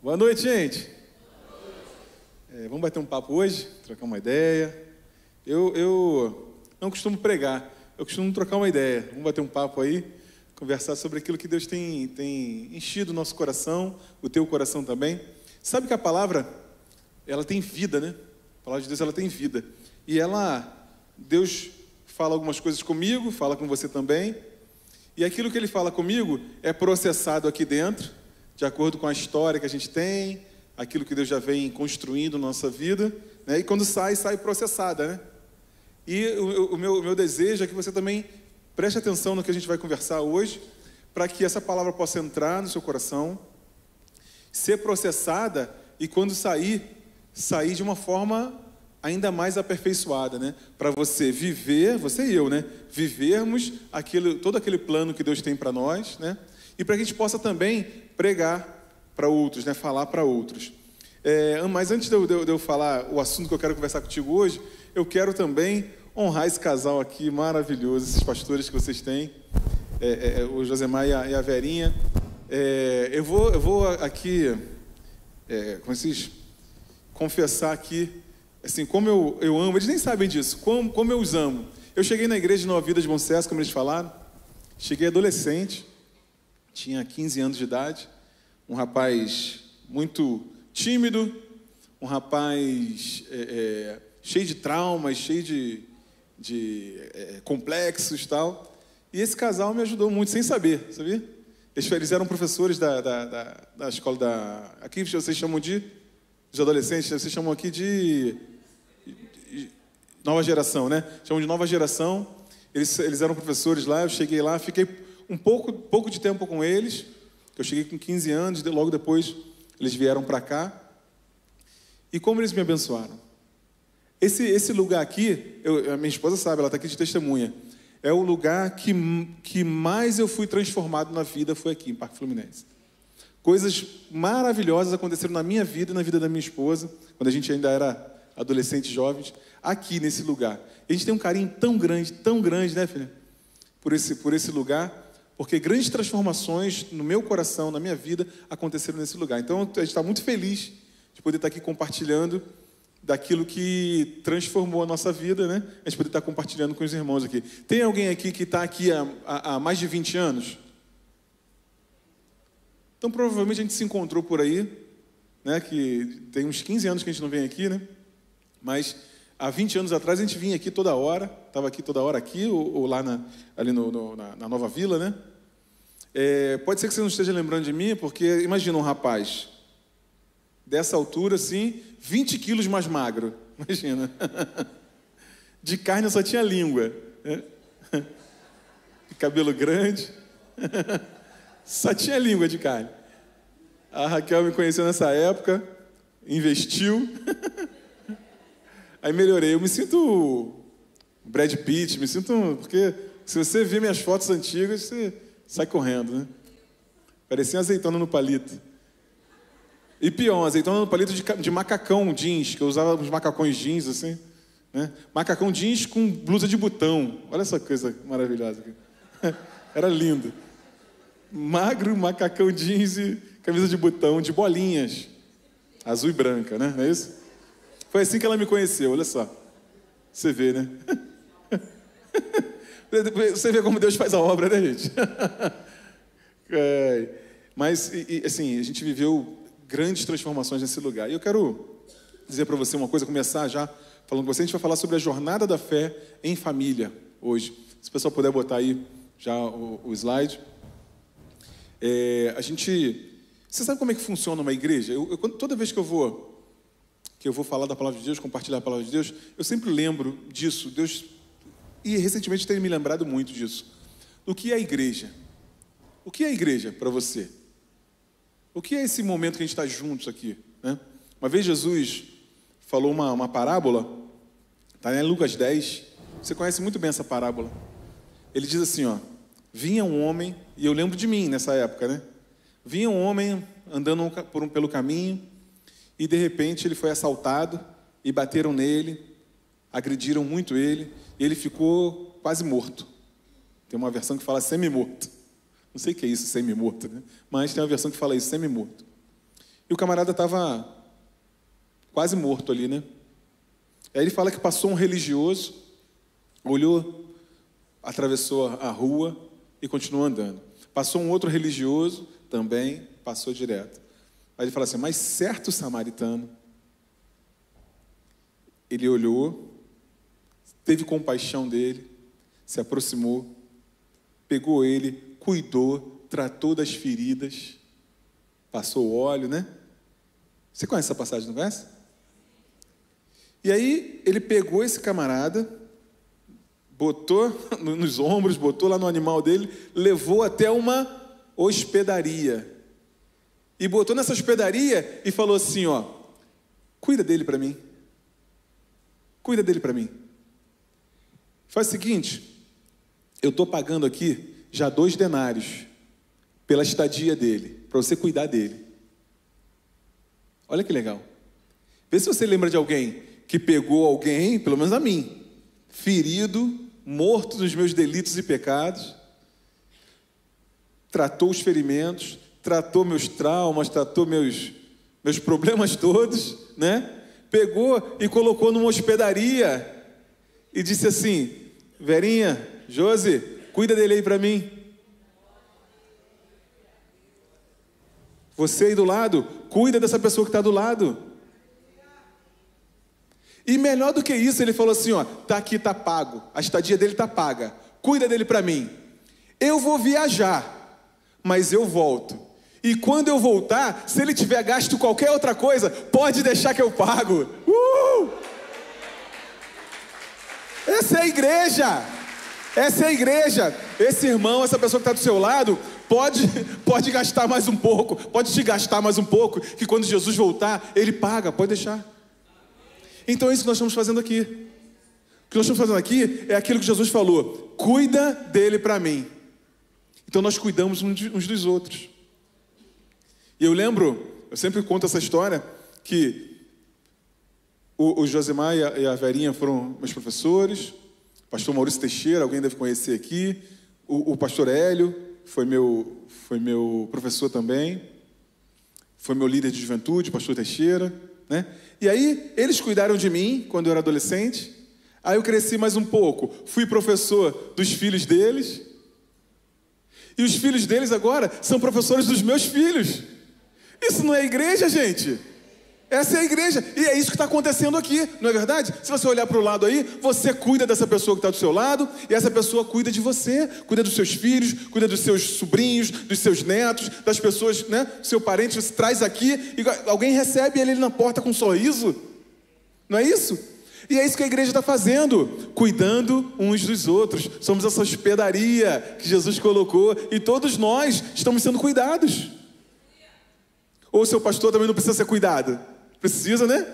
Boa noite, gente. Vamos bater um papo hoje, trocar uma ideia. Eu não costumo pregar, eu costumo trocar uma ideia. Vamos bater um papo aí, conversar sobre aquilo que Deus tem enchido o nosso coração, o teu coração também. Sabe que a palavra, ela tem vida, né? A palavra de Deus, ela tem vida. E Deus fala algumas coisas comigo, fala com você também. E aquilo que Ele fala comigo é processado aqui dentro, de acordo com a história que a gente tem, aquilo que Deus já vem construindo na nossa vida, né? E quando sai processada, né? E o meu desejo é que você também preste atenção no que a gente vai conversar hoje, para que essa palavra possa entrar no seu coração, ser processada e quando sair de uma forma ainda mais aperfeiçoada, né? Para você viver, você e eu, né? Vivermos todo aquele plano que Deus tem para nós, né? E para que a gente possa também pregar para outros, né? Falar para outros. Mas antes de eu falar o assunto que eu quero conversar contigo hoje, eu quero também honrar esse casal aqui maravilhoso, esses pastores que vocês têm, o Josemar e a Verinha. Eu vou aqui, confessar aqui, assim, como eu amo, eles nem sabem disso, como eu os amo. Eu cheguei na igreja de Nova Vida de Bom Sucesso, como eles falaram, cheguei adolescente, tinha 15 anos de idade, um rapaz muito tímido, um rapaz cheio de traumas, cheio de complexos e tal. E esse casal me ajudou muito, sem saber, sabia? Eles eram professores da escola aqui vocês chamam de adolescentes, vocês chamam aqui de nova geração, né? Chamam de nova geração. Eles eram professores lá, eu cheguei lá, fiquei um pouco de tempo com eles. Eu cheguei com 15 anos, logo depois eles vieram para cá. E como eles me abençoaram. Esse lugar aqui, a minha esposa sabe, ela está aqui de testemunha. É o lugar que mais eu fui transformado na vida, foi aqui, em Parque Fluminense. Coisas maravilhosas aconteceram na minha vida e na vida da minha esposa, quando a gente ainda era adolescente, jovens, aqui nesse lugar. E a gente tem um carinho tão grande, né, filha? Por esse lugar, porque grandes transformações no meu coração, na minha vida, aconteceram nesse lugar. Então, a gente está muito feliz de poder estar aqui compartilhando daquilo que transformou a nossa vida, né? A gente poder estar compartilhando com os irmãos aqui. Tem alguém aqui que está aqui há mais de 20 anos? Então, provavelmente a gente se encontrou por aí, né? Que tem uns 15 anos que a gente não vem aqui, né? Mas há 20 anos atrás a gente vinha aqui toda hora, estava aqui toda hora aqui, ou lá ali na Nova Vila, né? Pode ser que você não esteja lembrando de mim, porque imagina um rapaz dessa altura, assim, 20 quilos mais magro, imagina. De carne eu só tinha língua, né? De cabelo grande, só tinha língua de carne. A Raquel me conheceu nessa época, investiu, aí melhorei. Eu me sinto Brad Pitt, porque se você ver minhas fotos antigas, você sai correndo, né? Parecia uma azeitona no palito. E pior, azeitona no palito de macacão jeans, que eu usava uns macacões jeans, assim, né? Macacão jeans com blusa de botão. Olha essa coisa maravilhosa aqui. Era lindo. Magro, macacão jeans e camisa de botão, de bolinhas. Azul e branca, né? Não é isso? Foi assim que ela me conheceu, olha só. Você vê, né? Você vê como Deus faz a obra, né, gente? Mas, assim, a gente viveu grandes transformações nesse lugar. E eu quero dizer para você uma coisa, começar já falando com você. A gente vai falar sobre a jornada da fé em família hoje. Se o pessoal puder botar aí já o slide. Você sabe como é que funciona uma igreja? Toda vez que eu vou falar da palavra de Deus, compartilhar a palavra de Deus, eu sempre lembro disso. Deus, e recentemente tem me lembrado muito disso. O que é a igreja? O que é a igreja para você? O que é esse momento que a gente está juntos aqui, né? Uma vez Jesus falou uma parábola, está em Lucas 10, você conhece muito bem essa parábola. Ele diz assim, ó, vinha um homem, e eu lembro de mim nessa época, né? Vinha um homem andando pelo caminho, e de repente ele foi assaltado, e bateram nele, agrediram muito ele, e ele ficou quase morto. Tem uma versão que fala semi-morto. Não sei o que é isso, semi-morto, né? Mas tem uma versão que fala isso, semi-morto. E o camarada estava quase morto ali, né? Aí ele fala que passou um religioso, olhou, atravessou a rua e continuou andando. Passou um outro religioso, também passou direto. Aí ele fala assim, mas certo samaritano, ele olhou, teve compaixão dele, se aproximou, pegou ele, cuidou, tratou das feridas, passou o óleo, né? Você conhece essa passagem, não conhece? E aí ele pegou esse camarada, botou nos ombros, botou lá no animal dele, levou até uma hospedaria. E botou nessa hospedaria e falou assim, ó, cuida dele para mim. Cuida dele para mim. Faz o seguinte, eu estou pagando aqui já 2 denários pela estadia dele, para você cuidar dele. Olha que legal. Vê se você lembra de alguém que pegou alguém, pelo menos a mim, ferido, morto nos meus delitos e pecados, tratou os ferimentos, tratou meus traumas, tratou meus problemas todos, né? Pegou e colocou numa hospedaria e disse assim, Verinha, Josi, cuida dele aí para mim. Você aí do lado, cuida dessa pessoa que está do lado. E melhor do que isso, ele falou assim, ó, tá aqui, tá pago, a estadia dele tá paga, cuida dele para mim. Eu vou viajar, mas eu volto. E quando eu voltar, se ele tiver gasto qualquer outra coisa, pode deixar que eu pago. Essa é a igreja. Essa é a igreja. Esse irmão, essa pessoa que está do seu lado, pode gastar mais um pouco, pode te gastar mais um pouco, que quando Jesus voltar, ele paga, pode deixar. Então é isso que nós estamos fazendo aqui. O que nós estamos fazendo aqui é aquilo que Jesus falou, cuida dele para mim. Então nós cuidamos uns dos outros. E eu lembro, eu sempre conto essa história, que o Josemar e a Verinha foram meus professores, o pastor Maurício Teixeira, alguém deve conhecer aqui, o pastor Hélio foi meu professor também, foi meu líder de juventude, pastor Teixeira, né? E aí, eles cuidaram de mim quando eu era adolescente, aí eu cresci mais um pouco, fui professor dos filhos deles, e os filhos deles agora são professores dos meus filhos. Isso não é igreja, gente? Essa é a igreja, e é isso que está acontecendo aqui, não é verdade? Se você olhar para o lado aí, você cuida dessa pessoa que está do seu lado, e essa pessoa cuida de você, cuida dos seus filhos, cuida dos seus sobrinhos, dos seus netos, das pessoas, né? Seu parente, você traz aqui, e alguém recebe ele na porta com um sorriso, não é isso? E é isso que a igreja está fazendo, cuidando uns dos outros. Somos essa hospedaria que Jesus colocou, e todos nós estamos sendo cuidados. Ou o seu pastor também não precisa ser cuidado? Precisa, né?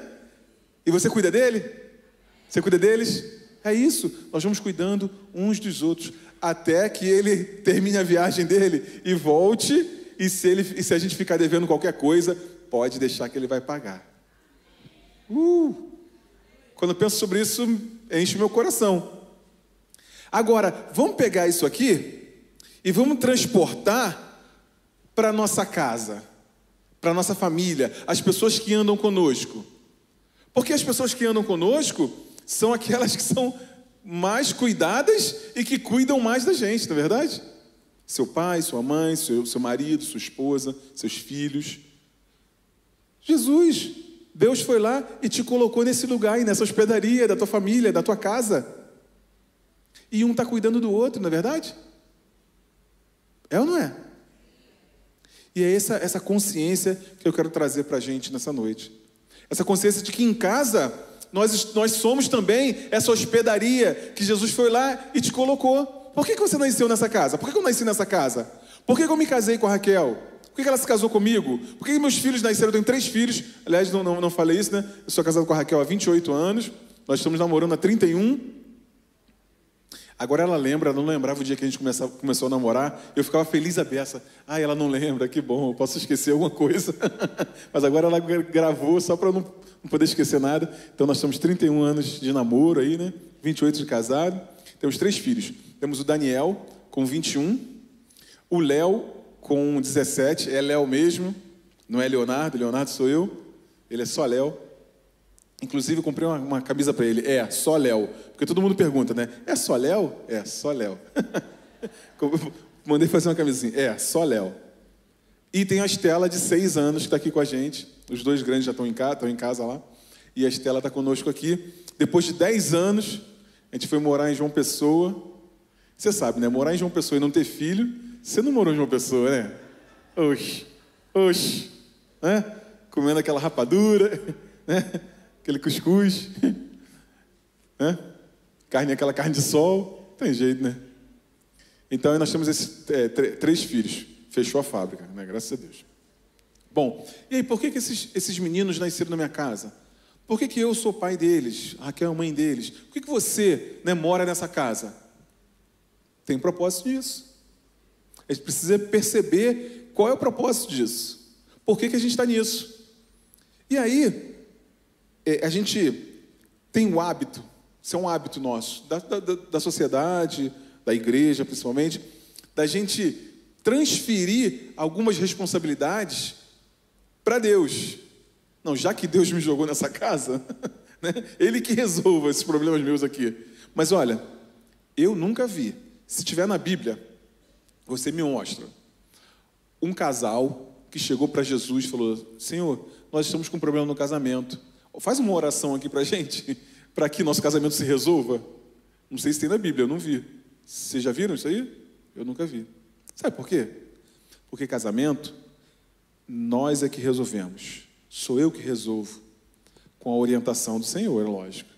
E você cuida dele? Você cuida deles? É isso, nós vamos cuidando uns dos outros, até que ele termine a viagem dele e volte, e se a gente ficar devendo qualquer coisa, pode deixar que ele vai pagar. Quando eu penso sobre isso, enche meu coração. Agora, vamos pegar isso aqui e vamos transportar para a nossa casa, para a nossa família, as pessoas que andam conosco. Porque as pessoas que andam conosco são aquelas que são mais cuidadas e que cuidam mais da gente, não é verdade? Seu pai, sua mãe, seu marido, sua esposa, seus filhos. Jesus, Deus foi lá e te colocou nesse lugar aí, nessa hospedaria da tua família, da tua casa. E um está cuidando do outro, não é verdade? É ou não é? E é essa consciência que eu quero trazer para a gente nessa noite. Essa consciência de que em casa, nós somos também essa hospedaria que Jesus foi lá e te colocou. Por que você nasceu nessa casa? Por que eu nasci nessa casa? Por que eu me casei com a Raquel? Por que ela se casou comigo? Por que meus filhos nasceram? Eu tenho 3 filhos. Aliás, não falei isso, né? Eu sou casado com a Raquel há 28 anos. Nós estamos namorando há 31. Agora ela lembra, ela não lembrava o dia que a gente começou a namorar. Eu ficava feliz a beça. Ela não lembra, que bom, eu posso esquecer alguma coisa. Mas agora ela gravou só para não poder esquecer nada. Então nós temos 31 anos de namoro aí, né? 28 de casado. Temos 3 filhos. Temos o Daniel, com 21. O Léo, com 17. É Léo mesmo. Não é Leonardo, Leonardo sou eu. Ele é só Léo. Inclusive, eu comprei uma camisa para ele. É, só Léo. Porque todo mundo pergunta, né? É só Léo? É, só Léo. Mandei fazer uma camisinha. É, só Léo. E tem a Estela, de 6 anos, que está aqui com a gente. Os 2 grandes já estão em casa lá. E a Estela está conosco aqui. Depois de 10 anos, a gente foi morar em João Pessoa. Você sabe, né? Morar em João Pessoa e não ter filho, você não morou em João Pessoa, né? Oxi. Né? Comendo aquela rapadura, né? Aquele cuscuz, né? Aquela carne de sol, tem jeito, né? Então, nós temos esses 3 filhos. Fechou a fábrica, né? Graças a Deus. Bom, e aí, por que esses meninos nasceram na minha casa? Por que eu sou pai deles? A Raquel é a mãe deles? Por que você, né, mora nessa casa? Tem propósito disso. A gente precisa perceber qual é o propósito disso. Por que a gente está nisso? E aí, a gente tem o hábito, isso é um hábito nosso, da sociedade, da igreja principalmente, da gente transferir algumas responsabilidades para Deus. Não, já que Deus me jogou nessa casa, né, Ele que resolva esses problemas meus aqui. Mas olha, eu nunca vi, se tiver na Bíblia, você me mostra, um casal que chegou para Jesus e falou: Senhor, nós estamos com um problema no casamento. Faz uma oração aqui para a gente, para que nosso casamento se resolva. Não sei se tem na Bíblia, eu não vi. Vocês já viram isso aí? Eu nunca vi. Sabe por quê? Porque casamento, nós é que resolvemos. Sou eu que resolvo, com a orientação do Senhor, é lógico.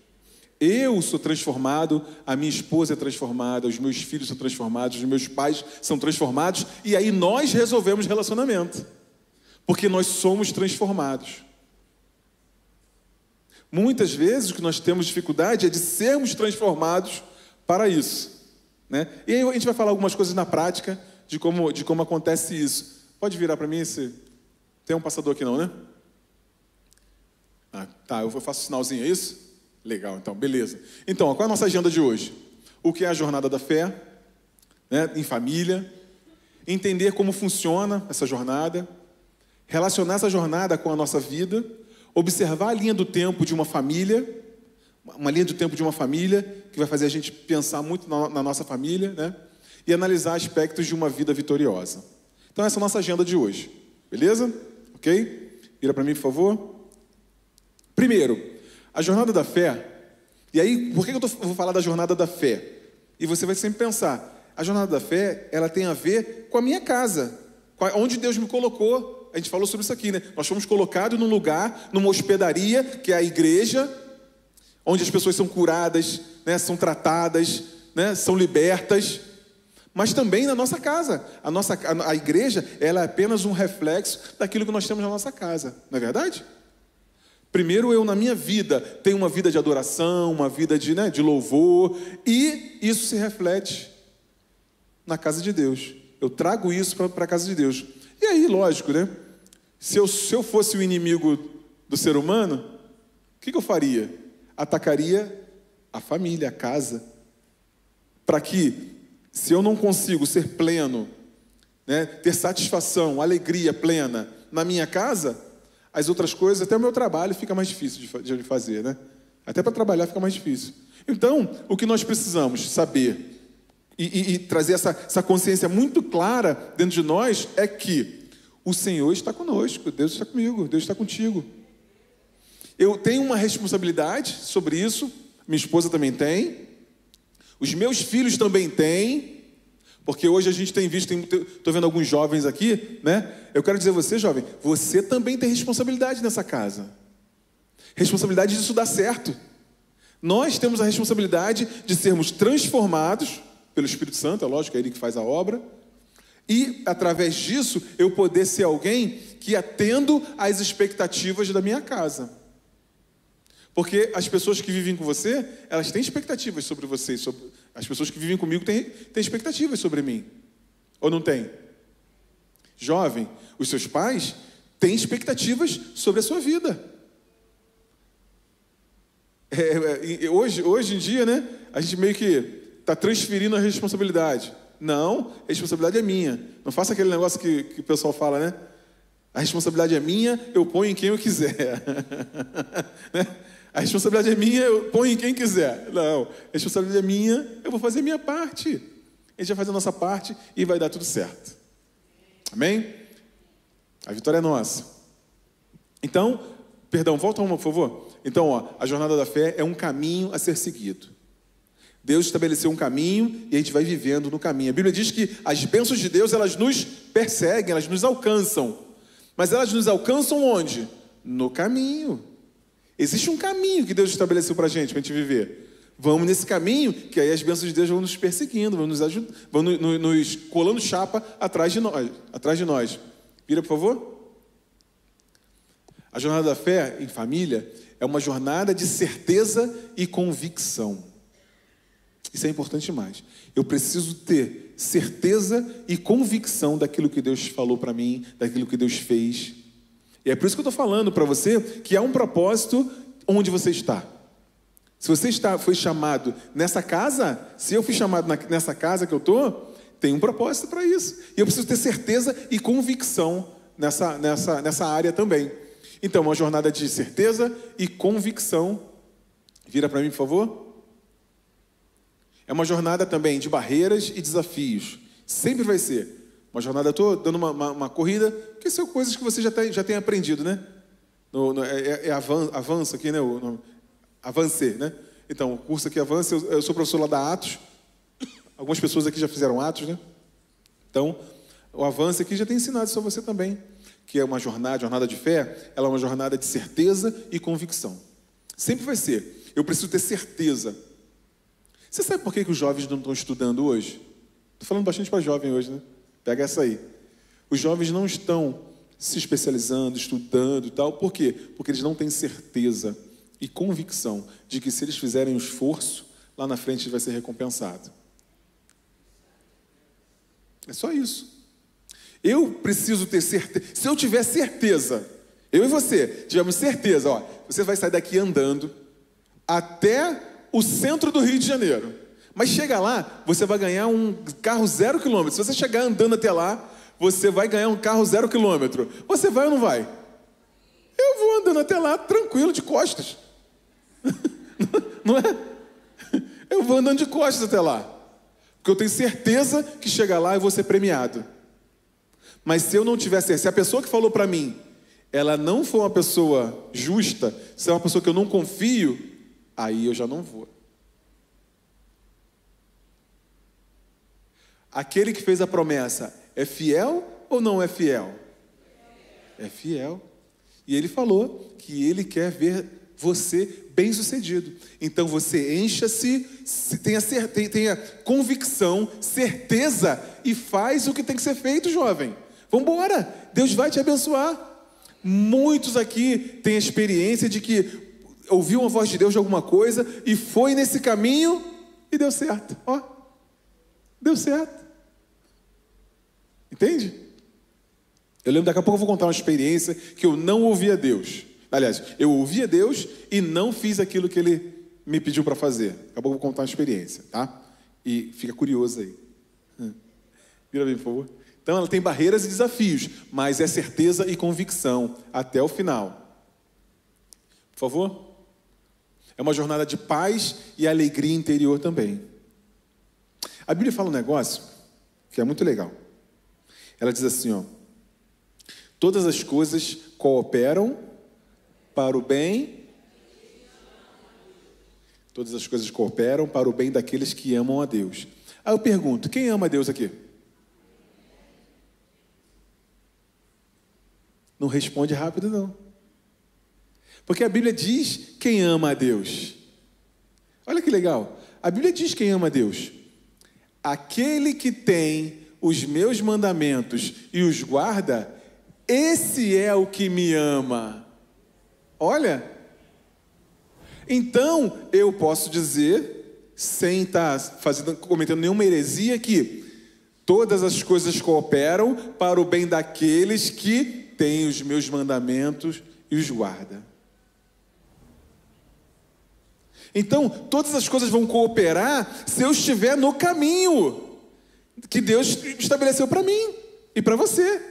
Eu sou transformado, a minha esposa é transformada, os meus filhos são transformados, os meus pais são transformados, e aí nós resolvemos relacionamento, porque nós somos transformados. Muitas vezes o que nós temos dificuldade é de sermos transformados para isso, né? E aí a gente vai falar algumas coisas na prática de como acontece isso. Pode virar para mim esse... Tem um passador aqui não, né? Ah, tá, eu faço sinalzinho, é isso? Legal, então, beleza. Então, qual é a nossa agenda de hoje? O que é a jornada da fé, né, em família, entender como funciona essa jornada, relacionar essa jornada com a nossa vida, observar a linha do tempo de uma família, uma linha do tempo de uma família, que vai fazer a gente pensar muito na nossa família, né, e analisar aspectos de uma vida vitoriosa. Então, essa é a nossa agenda de hoje, beleza? Ok? Vira para mim, por favor. Primeiro, a jornada da fé. E aí, por que eu vou falar da jornada da fé? E você vai sempre pensar, a jornada da fé, ela tem a ver com a minha casa, onde Deus me colocou. A gente falou sobre isso aqui, né? Nós fomos colocados num lugar, numa hospedaria, que é a igreja, onde as pessoas são curadas, né? São tratadas, né? São libertas. Mas também na nossa casa. A igreja, ela é apenas um reflexo daquilo que nós temos na nossa casa. Não é verdade? Primeiro, eu na minha vida tenho uma vida de adoração, uma vida de louvor, e isso se reflete na casa de Deus. Eu trago isso para a casa de Deus. E aí, lógico, né? Se eu fosse o inimigo do ser humano, o que eu faria? Atacaria a família, a casa. Para que, se eu não consigo ser pleno, né, ter satisfação, alegria plena na minha casa, as outras coisas, até o meu trabalho fica mais difícil de fazer, né? Até para trabalhar fica mais difícil. Então, o que nós precisamos saber e trazer essa consciência muito clara dentro de nós é que o Senhor está conosco, Deus está comigo, Deus está contigo. Eu tenho uma responsabilidade sobre isso, minha esposa também tem, os meus filhos também têm, porque hoje a gente tem visto, estou vendo alguns jovens aqui, né? Eu quero dizer a você, jovem, você também tem responsabilidade nessa casa. Responsabilidade disso dar certo. Nós temos a responsabilidade de sermos transformados pelo Espírito Santo, é lógico, é Ele que faz a obra, e através disso eu poder ser alguém que atendo às expectativas da minha casa. Porque as pessoas que vivem com você, elas têm expectativas sobre você. As pessoas que vivem comigo têm expectativas sobre mim. Ou não tem? Jovem, os seus pais têm expectativas sobre a sua vida. Hoje em dia, né, a gente meio que está transferindo a responsabilidade. Não, a responsabilidade é minha. Não faça aquele negócio que o pessoal fala, né? A responsabilidade é minha, eu ponho em quem eu quiser. Né? A responsabilidade é minha, eu ponho em quem quiser. Não, a responsabilidade é minha, eu vou fazer a minha parte. A gente vai fazer a nossa parte e vai dar tudo certo. Amém? A vitória é nossa. Então, perdão, volta uma, por favor. Então, a jornada da fé é um caminho a ser seguido. Deus estabeleceu um caminho e a gente vai vivendo no caminho. A Bíblia diz que as bênçãos de Deus, elas nos perseguem, elas nos alcançam. Mas elas nos alcançam onde? No caminho. Existe um caminho que Deus estabeleceu para a gente viver. Vamos nesse caminho, que aí as bênçãos de Deus vão nos perseguindo, vão nos ajudando, vão nos colando chapa atrás de nós. Vira, por favor. A jornada da fé em família é uma jornada de certeza e convicção. Isso é importante demais. Eu preciso ter certeza e convicção daquilo que Deus falou para mim, daquilo que Deus fez. E é por isso que eu estou falando para você que há um propósito onde você está. Se você foi chamado nessa casa, se eu fui chamado nessa casa que eu estou, tem um propósito para isso. E eu preciso ter certeza e convicção nessa área também. Então, uma jornada de certeza e convicção. Vira para mim, por favor. É uma jornada também de barreiras e desafios. Sempre vai ser. Uma jornada, estou dando uma corrida, que são coisas que você já tem aprendido, né? Avanço aqui, né? Avancê, né? Então, o curso aqui Avança, eu sou professor lá da Atos. Algumas pessoas aqui já fizeram Atos, né? Então, o Avança aqui já tem ensinado isso a você também. Que é uma jornada de fé, ela é uma jornada de certeza e convicção. Sempre vai ser. Eu preciso ter certeza. Você sabe por que os jovens não estão estudando hoje? Estou falando bastante para jovem hoje, né? Pega essa aí. Os jovens não estão se especializando, estudando e tal. Por quê? Porque eles não têm certeza e convicção de que se eles fizerem um esforço, lá na frente vai ser recompensado. É só isso. Eu preciso ter certeza. Se eu tiver certeza, eu e você tivermos certeza, ó, você vai sair daqui andando até o centro do Rio de Janeiro. Mas chega lá, você vai ganhar um carro 0 km. Se você chegar andando até lá, você vai ganhar um carro 0 km. Você vai ou não vai? Eu vou andando até lá, tranquilo, de costas. Não é? Eu vou andando de costas até lá. Porque eu tenho certeza que chegar lá eu vou ser premiado. Mas se eu não tiver certeza, se a pessoa que falou para mim, ela não for uma pessoa justa, se é uma pessoa que eu não confio, aí eu já não vou. Aquele que fez a promessa é fiel ou não é fiel? É fiel. E ele falou que ele quer ver você bem-sucedido. Então você encha-se, tenha convicção, certeza e faz o que tem que ser feito, jovem. Vamos embora. Deus vai te abençoar. Muitos aqui têm a experiência de que ouviu uma voz de Deus de alguma coisa e foi nesse caminho e deu certo. Ó, deu certo. Entende? Eu lembro, daqui a pouco eu vou contar uma experiência que eu não ouvia Deus. Aliás, eu ouvia Deus e não fiz aquilo que Ele me pediu para fazer. Daqui a pouco eu vou contar uma experiência, tá? E fica curioso aí. Vira bem, por favor. Então ela tem barreiras e desafios, mas é certeza e convicção até o final. Por favor? É uma jornada de paz e alegria interior também. A Bíblia fala um negócio que é muito legal. Ela diz assim, ó: todas as coisas cooperam para o bem. Todas as coisas cooperam para o bem daqueles que amam a Deus. Aí eu pergunto, quem ama a Deus aqui? Não responde rápido, não. Porque a Bíblia diz quem ama a Deus. Olha que legal. A Bíblia diz quem ama a Deus. Aquele que tem os meus mandamentos e os guarda, esse é o que me ama. Olha. Então, eu posso dizer, sem estar cometendo nenhuma heresia, que todas as coisas cooperam para o bem daqueles que têm os meus mandamentos e os guarda. Então, todas as coisas vão cooperar se eu estiver no caminho que Deus estabeleceu para mim e para você.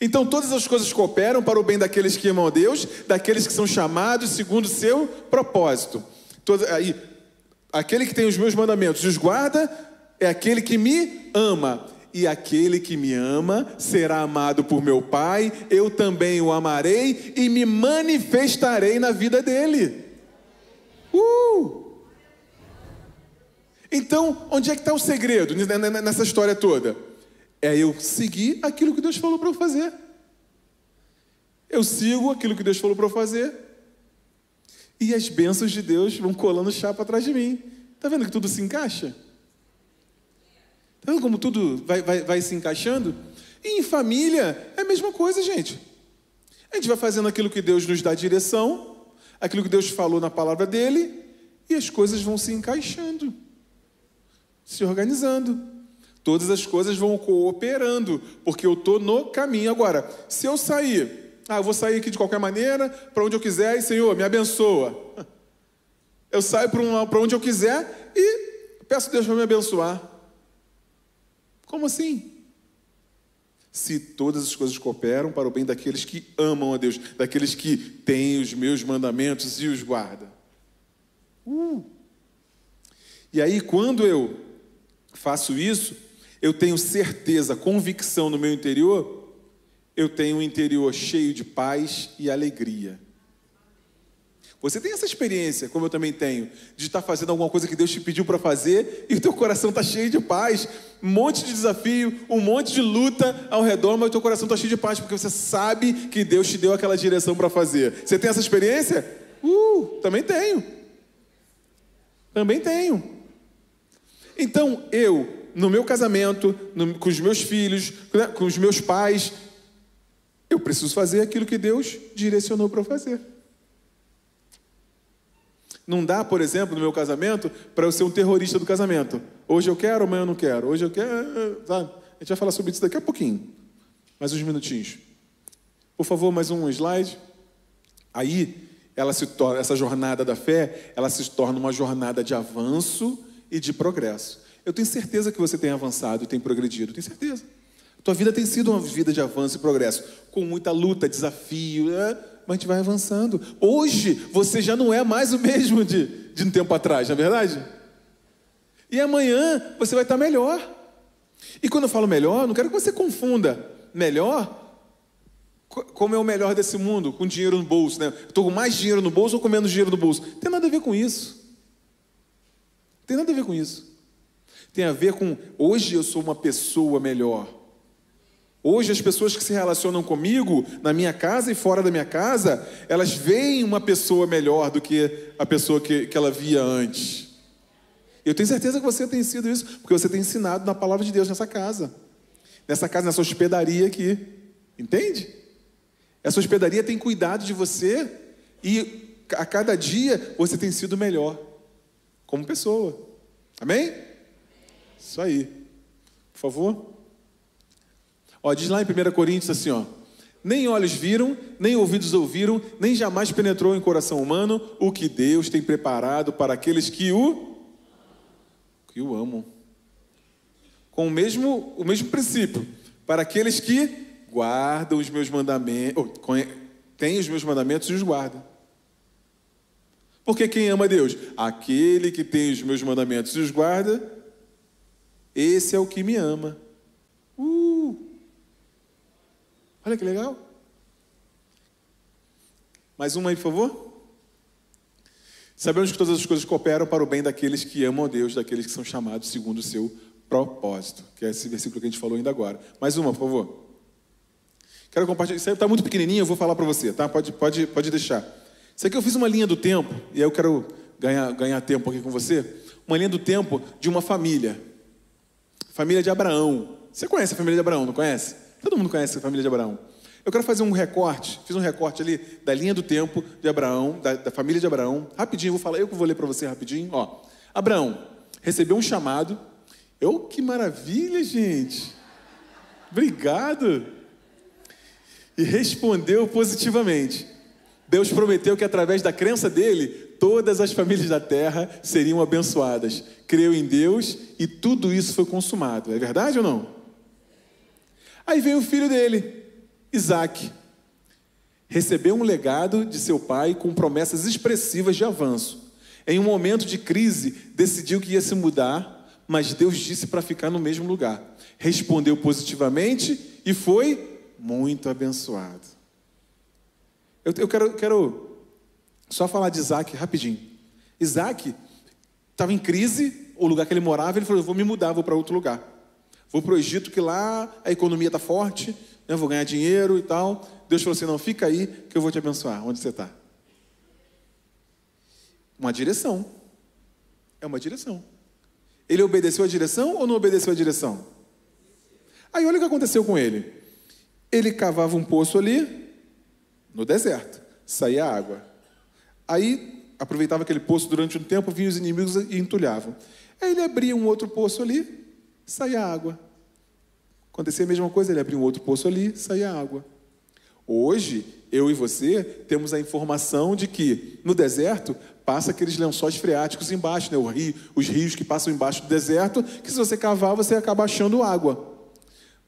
Então todas as coisas cooperam para o bem daqueles que amam a Deus, daqueles que são chamados segundo o seu propósito. Aí, aquele que tem os meus mandamentos e os guarda é aquele que me ama. E aquele que me ama será amado por meu Pai, eu também o amarei e me manifestarei na vida dele. Então, onde é que está o segredo nessa história toda? É eu seguir aquilo que Deus falou para eu fazer. Eu sigo aquilo que Deus falou para eu fazer. E as bênçãos de Deus vão colando chapa atrás de mim. Está vendo que tudo se encaixa? Está vendo como tudo vai se encaixando? E em família é a mesma coisa, gente. A gente vai fazendo aquilo que Deus nos dá direção, aquilo que Deus falou na palavra dele, e as coisas vão se encaixando, se organizando. Todas as coisas vão cooperando, porque eu estou no caminho. Agora, se eu sair, eu vou sair aqui de qualquer maneira, para onde eu quiser, e Senhor, me abençoa. Eu saio para onde eu quiser e peço a Deus para me abençoar. Como assim? Se todas as coisas cooperam para o bem daqueles que amam a Deus, daqueles que têm os meus mandamentos e os guardam. E aí, quando eu faço isso, eu tenho certeza, convicção no meu interior, eu tenho um interior cheio de paz e alegria. Você tem essa experiência, como eu também tenho, de estar fazendo alguma coisa que Deus te pediu para fazer e o teu coração está cheio de paz, um monte de desafio, um monte de luta ao redor, mas o teu coração está cheio de paz, porque você sabe que Deus te deu aquela direção para fazer. Você tem essa experiência? Também tenho. Também tenho. Então, eu, no meu casamento, com os meus filhos, com os meus pais, eu preciso fazer aquilo que Deus direcionou para eu fazer. Não dá, por exemplo, no meu casamento, para eu ser um terrorista do casamento. Hoje eu quero, amanhã eu não quero. Hoje eu quero, sabe? A gente vai falar sobre isso daqui a pouquinho. Mais uns minutinhos. Por favor, mais um slide. Aí, essa jornada da fé, ela se torna uma jornada de avanço e de progresso. Eu tenho certeza que você tem avançado e tem progredido. Tenho certeza. Tua vida tem sido uma vida de avanço e progresso. Com muita luta, desafio, mas a gente vai avançando. Hoje, você já não é mais o mesmo de um tempo atrás, não é verdade? E amanhã, você vai estar melhor. E quando eu falo melhor, não quero que você confunda melhor como é o melhor desse mundo, com dinheiro no bolso, né? Estou com mais dinheiro no bolso ou com menos dinheiro no bolso? Não tem nada a ver com isso. Tem nada a ver com isso. Tem a ver com, hoje eu sou uma pessoa melhor. Hoje as pessoas que se relacionam comigo, na minha casa e fora da minha casa, elas veem uma pessoa melhor do que a pessoa que ela via antes. Eu tenho certeza que você tem sido isso, porque você tem ensinado na palavra de Deus nessa casa, nessa hospedaria aqui. Entende? Essa hospedaria tem cuidado de você e a cada dia você tem sido melhor como pessoa. Amém? Isso aí. Por favor. Diz lá em 1 Coríntios assim, nem olhos viram, nem ouvidos ouviram, nem jamais penetrou em coração humano o que Deus tem preparado para aqueles que o amam. Com o mesmo princípio, para aqueles que guardam os meus mandamentos, têm os meus mandamentos e os guardam. Porque quem ama Deus? Aquele que tem os meus mandamentos e os guarda, esse é o que me ama. Olha que legal. Mais uma aí, por favor. Sabemos que todas as coisas cooperam para o bem daqueles que amam a Deus, daqueles que são chamados segundo o seu propósito. Que é esse versículo que a gente falou ainda agora. Mais uma, por favor. Quero compartilhar. Isso aí está muito pequenininho, eu vou falar para você, tá? Pode deixar. Isso aqui eu fiz uma linha do tempo, e aí eu quero ganhar tempo aqui com você. Uma linha do tempo de uma família. Família de Abraão. Você conhece a família de Abraão, não conhece? Todo mundo conhece a família de Abraão. Eu quero fazer um recorte, fiz um recorte ali da linha do tempo de Abraão, da família de Abraão. Rapidinho, eu vou ler para você rapidinho. Abraão recebeu um chamado. Que maravilha, gente. Obrigado. E respondeu positivamente. Deus prometeu que através da crença dele, todas as famílias da terra seriam abençoadas. Creu em Deus e tudo isso foi consumado. É verdade ou não? Aí veio o filho dele, Isaac recebeu um legado de seu pai com promessas expressivas de avanço. Em um momento de crise, decidiu que ia se mudar, mas Deus disse para ficar no mesmo lugar. Respondeu positivamente e foi muito abençoado. Eu quero só falar de Isaac rapidinho. Isaac estava em crise, o lugar que ele morava, ele falou, eu vou me mudar, vou para outro lugar. Vou para o Egito, que lá a economia está forte, eu vou ganhar dinheiro e tal. Deus falou assim, não, fica aí que eu vou te abençoar. Onde você está? Uma direção. É uma direção. Ele obedeceu a direção ou não obedeceu a direção? Aí olha o que aconteceu com ele. Ele cavava um poço ali, no deserto, saía água. Aí aproveitava aquele poço durante um tempo, vinham os inimigos e entulhavam. Aí ele abria um outro poço ali, saía água. Acontecia a mesma coisa, ele abria um outro poço ali, saía água. Hoje, eu e você temos a informação de que no deserto passa aqueles lençóis freáticos embaixo, né? Os rios que passam embaixo do deserto, que se você cavar, você acaba achando água.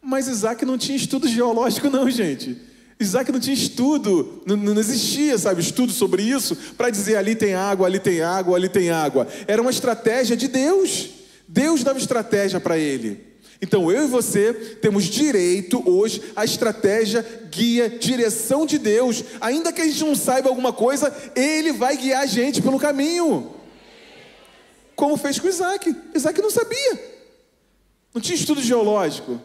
Mas Isaac não tinha estudo geológico não, gente. Isaac não tinha estudo, não existia, sabe, estudo sobre isso, para dizer ali tem água, ali tem água, ali tem água. Era uma estratégia de Deus. Deus dava estratégia para ele. Então eu e você temos direito hoje à estratégia, guia, direção de Deus. Ainda que a gente não saiba alguma coisa, Ele vai guiar a gente pelo caminho. Como fez com Isaac. Isaac não sabia. Não tinha estudo geológico.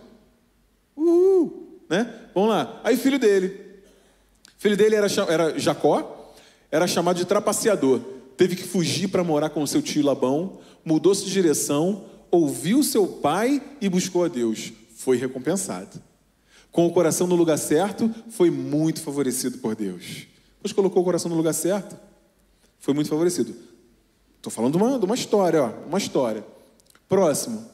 Né? Vamos lá. Aí filho dele era Jacó, era chamado de trapaceador. Teve que fugir para morar com o seu tio Labão, mudou-se de direção, ouviu seu pai e buscou a Deus. Foi recompensado. Com o coração no lugar certo, foi muito favorecido por Deus. Deus colocou o coração no lugar certo, foi muito favorecido. Estou falando de uma história, ó, uma história. Próximo.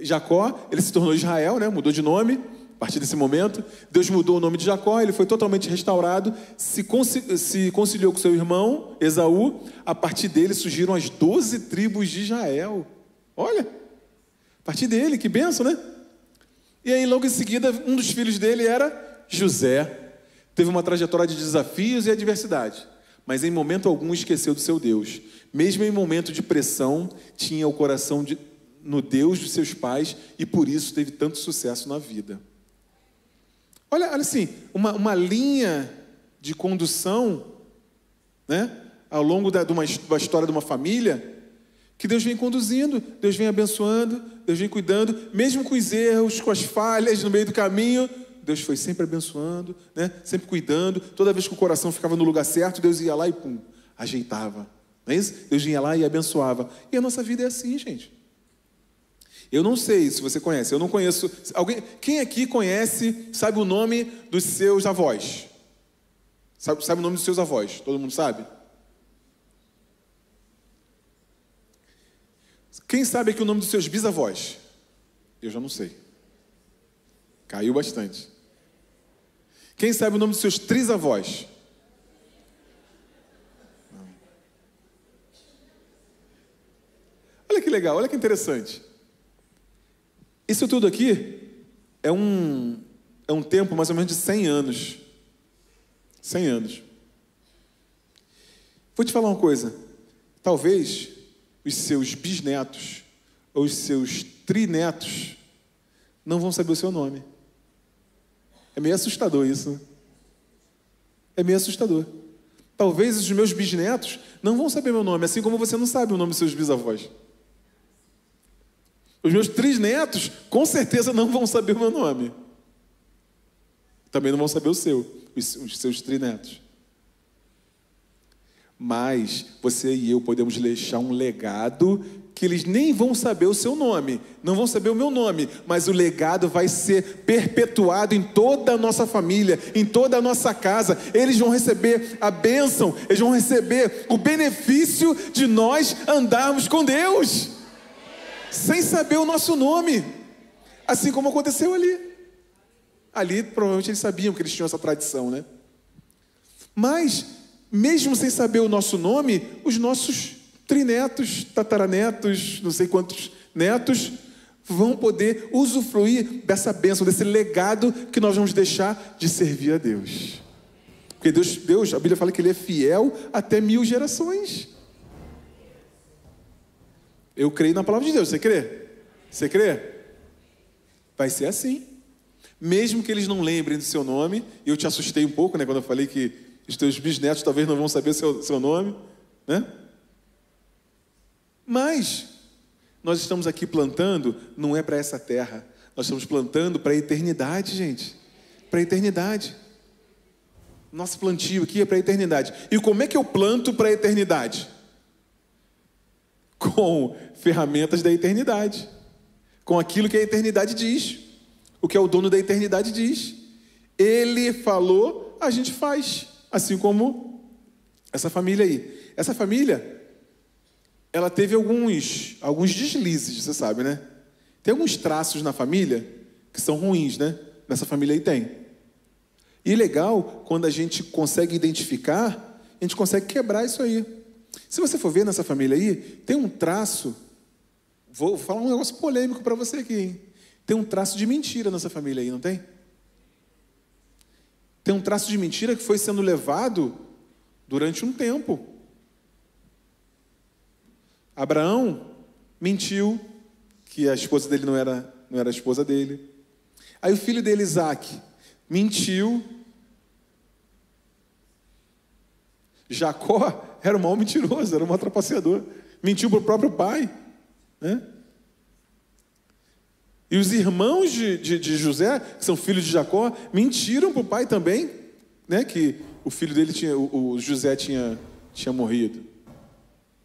Jacó, ele se tornou Israel, né? Mudou de nome. A partir desse momento, Deus mudou o nome de Jacó, ele foi totalmente restaurado, se conciliou com seu irmão, Esaú. A partir dele surgiram as 12 tribos de Israel. Olha, a partir dele, que bênção, né? E aí, logo em seguida, um dos filhos dele era José. Teve uma trajetória de desafios e adversidade, mas em momento algum esqueceu do seu Deus. Mesmo em momento de pressão, tinha o coração no Deus dos seus pais e por isso teve tanto sucesso na vida. Olha assim, uma linha de condução, né, ao longo de uma história de uma família, que Deus vem conduzindo, Deus vem abençoando, Deus vem cuidando, mesmo com os erros, com as falhas no meio do caminho, Deus foi sempre abençoando, né, sempre cuidando. Toda vez que o coração ficava no lugar certo, Deus ia lá e pum, ajeitava. Não é isso? Deus vinha lá e abençoava. E a nossa vida é assim, gente. Eu não sei se você conhece, eu não conheço. Quem aqui conhece, sabe o nome dos seus avós? Sabe o nome dos seus avós? Todo mundo sabe? Quem sabe aqui o nome dos seus bisavós? Eu já não sei. Caiu bastante. Quem sabe o nome dos seus trisavós? Não. Olha que legal, olha que interessante. Isso tudo aqui é um tempo mais ou menos de 100 anos. 100 anos. Vou te falar uma coisa. Talvez os seus bisnetos ou os seus trinetos não vão saber o seu nome. É meio assustador isso. É meio assustador. Talvez os meus bisnetos não vão saber meu nome, assim como você não sabe o nome dos seus bisavós. Os meus trisnetos, com certeza, não vão saber o meu nome. Também não vão saber o seu, os seus trinetos. Mas você e eu podemos deixar um legado que eles nem vão saber o seu nome, não vão saber o meu nome, mas o legado vai ser perpetuado em toda a nossa família, em toda a nossa casa. Eles vão receber a bênção, eles vão receber o benefício de nós andarmos com Deus, sem saber o nosso nome, assim como aconteceu ali. Ali provavelmente eles sabiam que eles tinham essa tradição, né? Mas, mesmo sem saber o nosso nome, os nossos trinetos, tataranetos, não sei quantos netos, vão poder usufruir dessa bênção, desse legado que nós vamos deixar de servir a Deus. Porque Deus, a Bíblia fala que Ele é fiel até 1000 gerações. Eu creio na palavra de Deus, você crê? Você crê? Vai ser assim. Mesmo que eles não lembrem do seu nome, e eu te assustei um pouco, né, quando eu falei que os teus bisnetos talvez não vão saber seu nome, né? Mas nós estamos aqui plantando, não é para essa terra, nós estamos plantando para a eternidade, gente. Para a eternidade. Nosso plantio aqui é para a eternidade. E como é que eu planto para a eternidade? Com ferramentas da eternidade. Com aquilo que a eternidade diz. O que é o dono da eternidade diz. Ele falou, a gente faz. Assim como essa família aí. Essa família, ela teve alguns deslizes, você sabe, né? Tem alguns traços na família que são ruins, né? Nessa família aí tem. E legal, quando a gente consegue identificar, a gente consegue quebrar isso aí. Se você for ver nessa família aí, tem um traço, vou falar um negócio polêmico para você aqui, hein? Tem um traço de mentira nessa família aí, não tem? Tem um traço de mentira que foi sendo levado durante um tempo. Abraão mentiu que a esposa dele não era a esposa dele. Aí o filho dele, Isaac, mentiu. Jacó era um mau mentiroso, era um mau trapaceador. Mentiu para o próprio pai, né? E os irmãos de José, que são filhos de Jacó, mentiram para o pai também, né? Que o filho dele o José tinha morrido.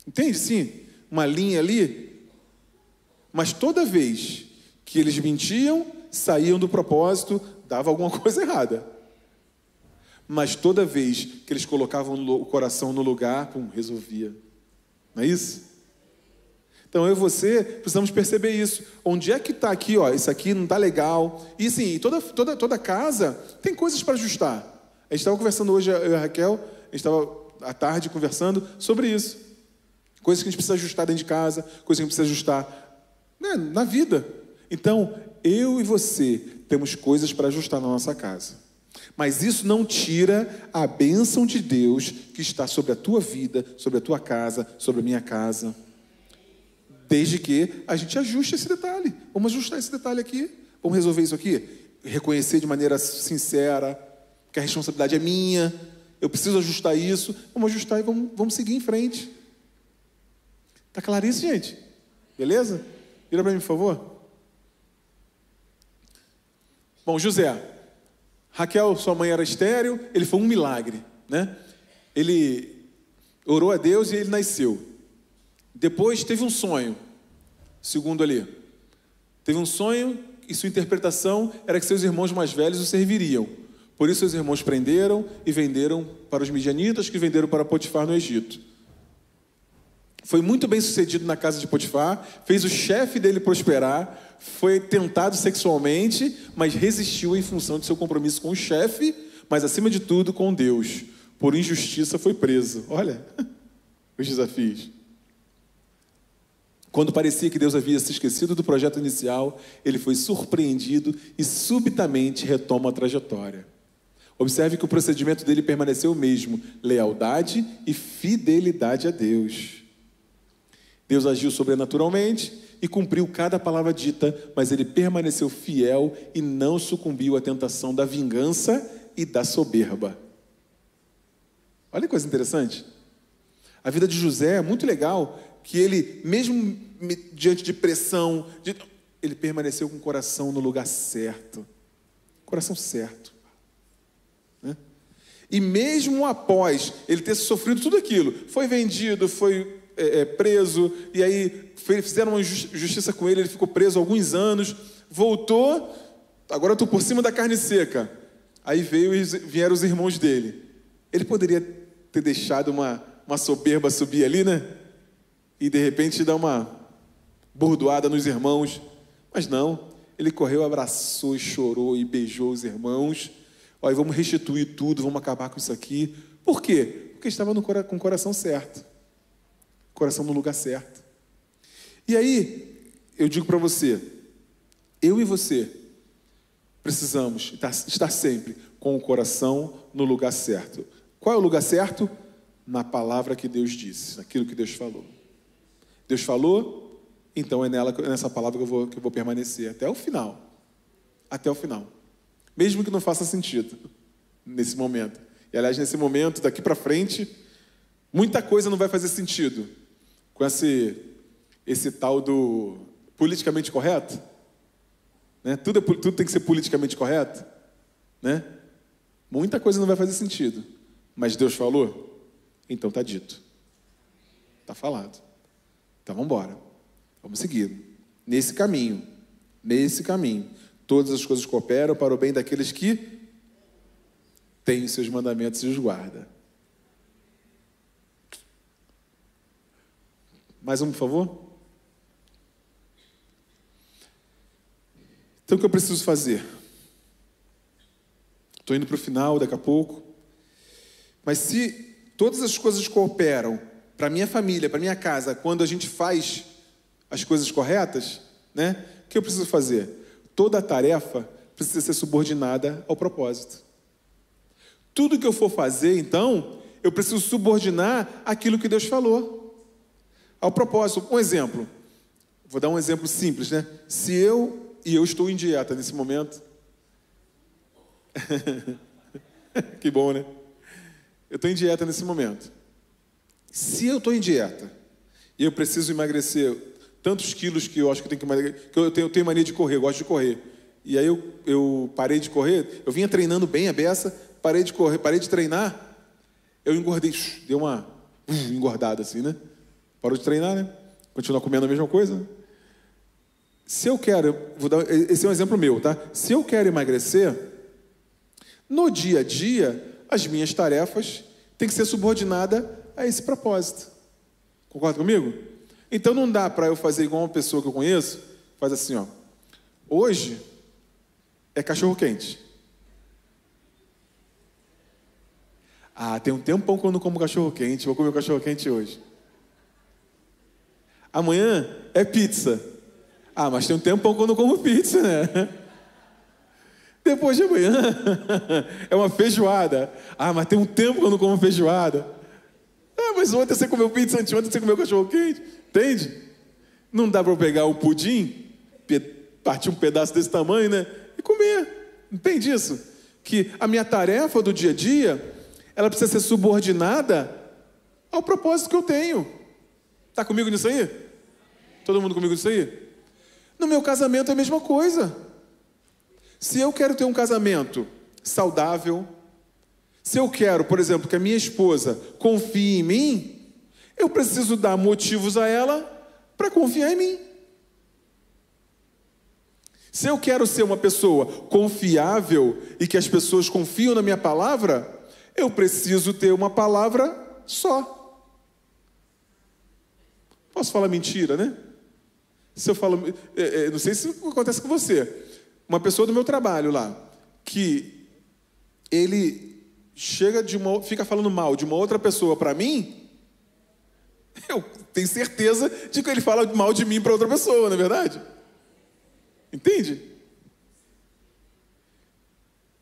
Entende? Sim, uma linha ali. Mas toda vez que eles mentiam, saíam do propósito, dava alguma coisa errada. Mas toda vez que eles colocavam o coração no lugar, resolvia. Não é isso? Então eu e você precisamos perceber isso. Onde é que está aqui, ó, isso aqui não está legal. E sim, toda casa tem coisas para ajustar. A gente estava conversando hoje, eu e a Raquel, a gente estava à tarde conversando sobre isso. Coisas que a gente precisa ajustar dentro de casa, coisas que a gente precisa ajustar, né, na vida. Então, eu e você temos coisas para ajustar na nossa casa. Mas isso não tira a bênção de Deus que está sobre a tua vida, sobre a tua casa, sobre a minha casa. Desde que a gente ajuste esse detalhe. Vamos ajustar esse detalhe aqui. Vamos resolver isso aqui. Reconhecer de maneira sincera que a responsabilidade é minha. Eu preciso ajustar isso. Vamos ajustar e vamos seguir em frente. Está claro isso, gente? Beleza? Vira para mim, por favor. Bom, José. Raquel, sua mãe era estéril. Ele foi um milagre, né? Ele orou a Deus e ele nasceu. Depois teve um sonho, segundo ali. Teve um sonho e sua interpretação era que seus irmãos mais velhos o serviriam. Por isso seus irmãos prenderam e venderam para os midianitas, que venderam para Potifar no Egito. Foi muito bem sucedido na casa de Potifar, fez o chefe dele prosperar, foi tentado sexualmente, mas resistiu em função de seu compromisso com o chefe, mas acima de tudo com Deus. Por injustiça foi preso. Olha os desafios. Quando parecia que Deus havia se esquecido do projeto inicial, ele foi surpreendido e subitamente retoma a trajetória. Observe que o procedimento dele permaneceu o mesmo: lealdade e fidelidade a Deus. Deus agiu sobrenaturalmente e cumpriu cada palavra dita, mas ele permaneceu fiel e não sucumbiu à tentação da vingança e da soberba. Olha que coisa interessante. A vida de José é muito legal, que ele, mesmo diante de pressão, ele permaneceu com o coração no lugar certo. Coração certo. Né? E mesmo após ele ter sofrido tudo aquilo, foi vendido, foi preso, e aí fizeram uma justiça com ele, ele ficou preso alguns anos, voltou, agora estou por cima da carne seca. Aí vieram os irmãos dele. Ele poderia ter deixado uma soberba subir ali, né? E de repente dar uma bordoada nos irmãos. Mas não, ele correu, abraçou, chorou e beijou os irmãos. Olha, vamos restituir tudo, vamos acabar com isso aqui. Por quê? Porque estava com o coração certo. Coração no lugar certo. E aí, eu digo para você, eu e você precisamos estar sempre com o coração no lugar certo. Qual é o lugar certo? Na palavra que Deus disse, naquilo que Deus falou. Deus falou, então é nessa palavra que eu vou permanecer até o final. Até o final. Mesmo que não faça sentido nesse momento. E, aliás, nesse momento, daqui para frente, muita coisa não vai fazer sentido com esse tal do politicamente correto. Né? Tudo tem que ser politicamente correto. Né? Muita coisa não vai fazer sentido. Mas Deus falou? Então está dito. Está falado. Então vamos embora. Vamos seguir. Nesse caminho. Todas as coisas cooperam para o bem daqueles que têm os seus mandamentos e os guarda. Mais um, por favor. Então o que eu preciso fazer? Estou indo para o final daqui a pouco. Mas se todas as coisas cooperam para a minha família, para a minha casa, quando a gente faz as coisas corretas, né? O que eu preciso fazer? Toda a tarefa precisa ser subordinada ao propósito. Tudo que eu for fazer, então, eu preciso subordinar aquilo que Deus falou. Ao propósito. Um exemplo. Vou dar um exemplo simples, né? Se eu estou em dieta nesse momento. Que bom, né? Eu estou em dieta nesse momento. Se eu estou em dieta e eu preciso emagrecer tantos quilos que eu acho que eu tenho que emagrecer, que eu tenho mania de correr, eu gosto de correr. E aí eu parei de correr, eu vinha treinando bem a beça, parei de correr, parei de treinar, eu engordei, deu uma engordada assim, né? Parou de treinar, né? Continua comendo a mesma coisa, né? Se eu quero, esse é um exemplo meu, tá? Se eu quero emagrecer, no dia a dia, as minhas tarefas têm que ser subordinadas a esse propósito. Concorda comigo? Então não dá para eu fazer igual uma pessoa que eu conheço, faz assim, ó. Hoje é cachorro-quente. Ah, tem um tempão que eu não como cachorro-quente, vou comer cachorro-quente hoje. Amanhã é pizza. Ah, mas tem um tempão que eu não como pizza, né? Depois de amanhã é uma feijoada. Ah, mas tem um tempo que eu não como feijoada. Ah, mas ontem você comeu pizza, anteontem você comeu cachorro-quente. Entende? Não dá para eu pegar o pudim, partir um pedaço desse tamanho, né? E comer. Entende isso? Que a minha tarefa do dia a dia, ela precisa ser subordinada ao propósito que eu tenho. Está comigo nisso aí? Todo mundo comigo nisso aí? No meu casamento é a mesma coisa. Se eu quero ter um casamento saudável, se eu quero, por exemplo, que a minha esposa confie em mim, eu preciso dar motivos a ela para confiar em mim. Se eu quero ser uma pessoa confiável e que as pessoas confiam na minha palavra, eu preciso ter uma palavra só. Posso falar mentira, né? Se eu falo, não sei se acontece com você. Uma pessoa do meu trabalho lá, que ele fica falando mal de uma outra pessoa para mim, eu tenho certeza de que ele fala mal de mim para outra pessoa, não é verdade? Entende?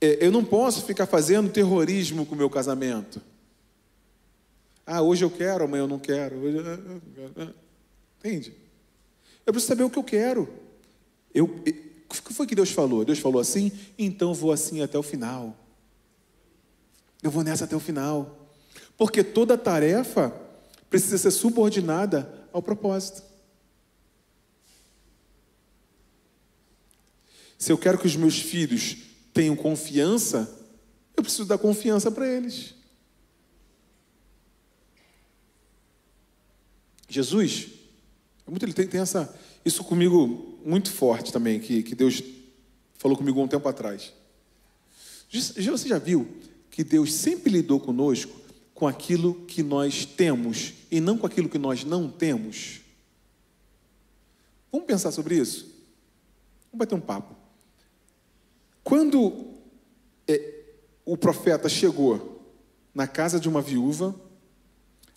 Eu não posso ficar fazendo terrorismo com o meu casamento. Ah, hoje eu quero, amanhã eu não quero. Entende? Eu preciso saber o que eu quero. O que foi que Deus falou? Deus falou assim, então eu vou assim até o final. Eu vou nessa até o final. Porque toda tarefa precisa ser subordinada ao propósito. Se eu quero que os meus filhos tenham confiança, eu preciso dar confiança para eles. Jesus, ele tem isso comigo muito forte também, que Deus falou comigo há um tempo atrás. Você já viu que Deus sempre lidou conosco com aquilo que nós temos e não com aquilo que nós não temos? Vamos pensar sobre isso? Vamos bater um papo. Quando o profeta chegou na casa de uma viúva,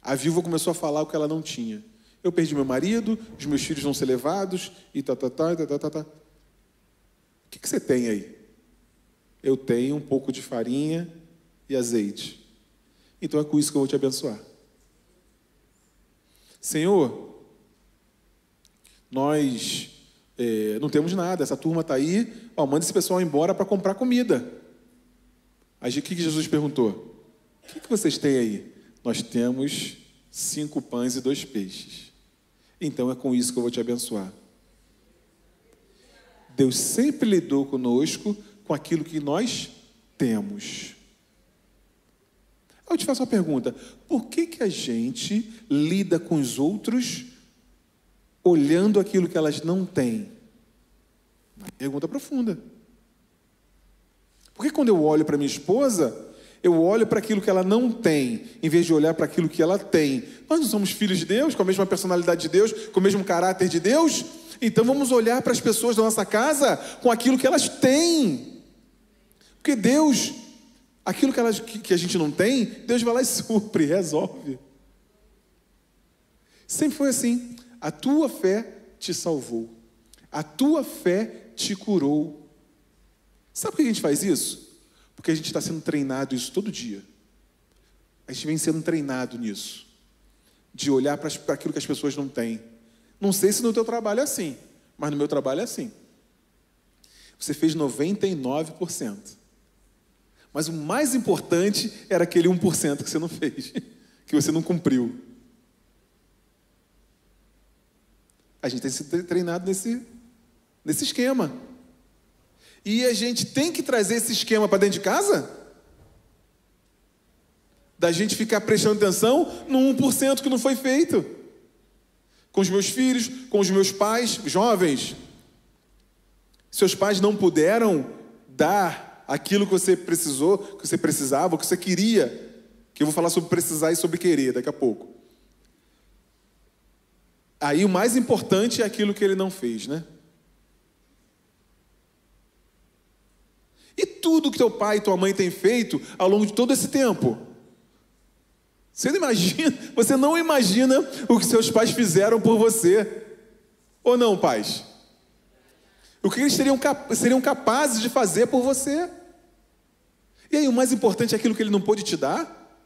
a viúva começou a falar o que ela não tinha. Eu perdi meu marido, os meus filhos vão ser levados, e tá. O que você tem aí? Eu tenho um pouco de farinha e azeite. Então é com isso que eu vou te abençoar. Senhor, nós não temos nada, essa turma está aí, manda esse pessoal embora para comprar comida. Aí o que Jesus perguntou? O que vocês têm aí? Nós temos 5 pães e 2 peixes. Então é com isso que eu vou te abençoar. Deus sempre lidou conosco com aquilo que nós temos. Eu te faço uma pergunta: por que a gente lida com os outros olhando aquilo que elas não têm? Uma pergunta profunda. Por que quando eu olho para minha esposa, eu olho para aquilo que ela não tem, em vez de olhar para aquilo que ela tem? Nós não somos filhos de Deus, com a mesma personalidade de Deus, com o mesmo caráter de Deus? Então vamos olhar para as pessoas da nossa casa com aquilo que elas têm. Porque Deus, aquilo que a gente não tem, Deus vai lá e supre, resolve. Sempre foi assim. A tua fé te salvou. A tua fé te curou. Sabe por que a gente faz isso? Porque a gente está sendo treinado isso todo dia. A gente vem sendo treinado nisso. De olhar para aquilo que as pessoas não têm. Não sei se no teu trabalho é assim, mas no meu trabalho é assim. Você fez 99%. Mas o mais importante era aquele 1% que você não fez, que você não cumpriu. A gente tem sido treinado nesse esquema. E a gente tem que trazer esse esquema para dentro de casa? Da gente ficar prestando atenção no 1% que não foi feito. Com os meus filhos, com os meus pais, jovens. Seus pais não puderam dar aquilo que você precisou, que você precisava, que você queria. Que eu vou falar sobre precisar e sobre querer daqui a pouco. Aí o mais importante é aquilo que ele não fez, né? E tudo que teu pai e tua mãe têm feito ao longo de todo esse tempo? Você não imagina o que seus pais fizeram por você. Ou não, pais? O que eles seriam capazes de fazer por você? E aí, o mais importante é aquilo que ele não pôde te dar?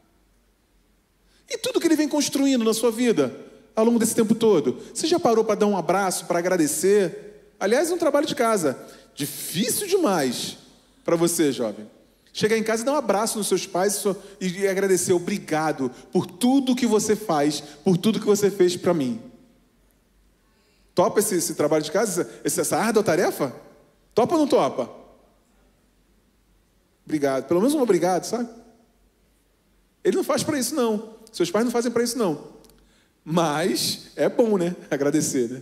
E tudo que ele vem construindo na sua vida, ao longo desse tempo todo? Você já parou para dar um abraço, para agradecer? Aliás, é um trabalho de casa. Difícil demais para você, jovem. Chegar em casa e dar um abraço nos seus pais e agradecer. Obrigado por tudo que você faz, por tudo que você fez para mim. Topa esse trabalho de casa? Essa árdua tarefa? Topa ou não topa? Obrigado. Pelo menos um obrigado, sabe? Ele não faz para isso, não. Seus pais não fazem para isso, não. Mas é bom, né? Agradecer, né?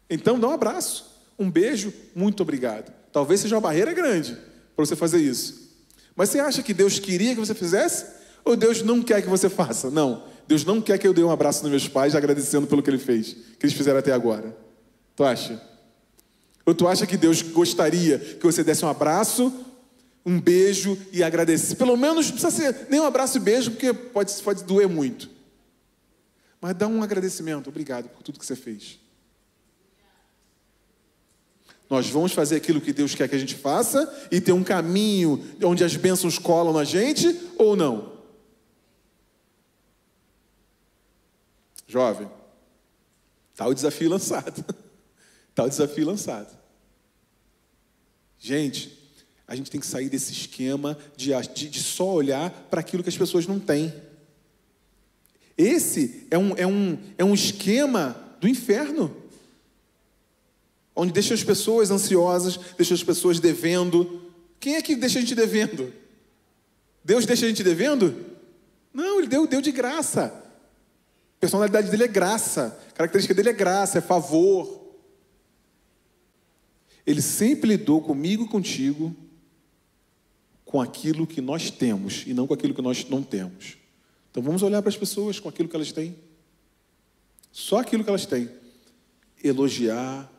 Então, dá um abraço, um beijo, muito obrigado. Talvez seja uma barreira grande para você fazer isso. Mas você acha que Deus queria que você fizesse? Ou Deus não quer que você faça? Não. Deus não quer que eu dê um abraço nos meus pais agradecendo pelo que Ele fez, que eles fizeram até agora. Tu acha? Ou tu acha que Deus gostaria que você desse um abraço, um beijo e agradecesse? Pelo menos não precisa ser nem um abraço e beijo, porque pode doer muito. Mas dá um agradecimento. Obrigado por tudo que você fez. Nós vamos fazer aquilo que Deus quer que a gente faça e ter um caminho onde as bênçãos colam na gente ou não? Jovem, está o desafio lançado. Está o desafio lançado. Gente, a gente tem que sair desse esquema de só olhar para aquilo que as pessoas não têm. Esse é um esquema do inferno. Onde deixa as pessoas ansiosas, deixa as pessoas devendo. Quem é que deixa a gente devendo? Deus deixa a gente devendo? Não, Ele deu de graça. A personalidade dele é graça. A característica dele é graça, é favor. Ele sempre lidou comigo e contigo com aquilo que nós temos e não com aquilo que nós não temos. Então vamos olhar para as pessoas com aquilo que elas têm. Só aquilo que elas têm. Elogiar,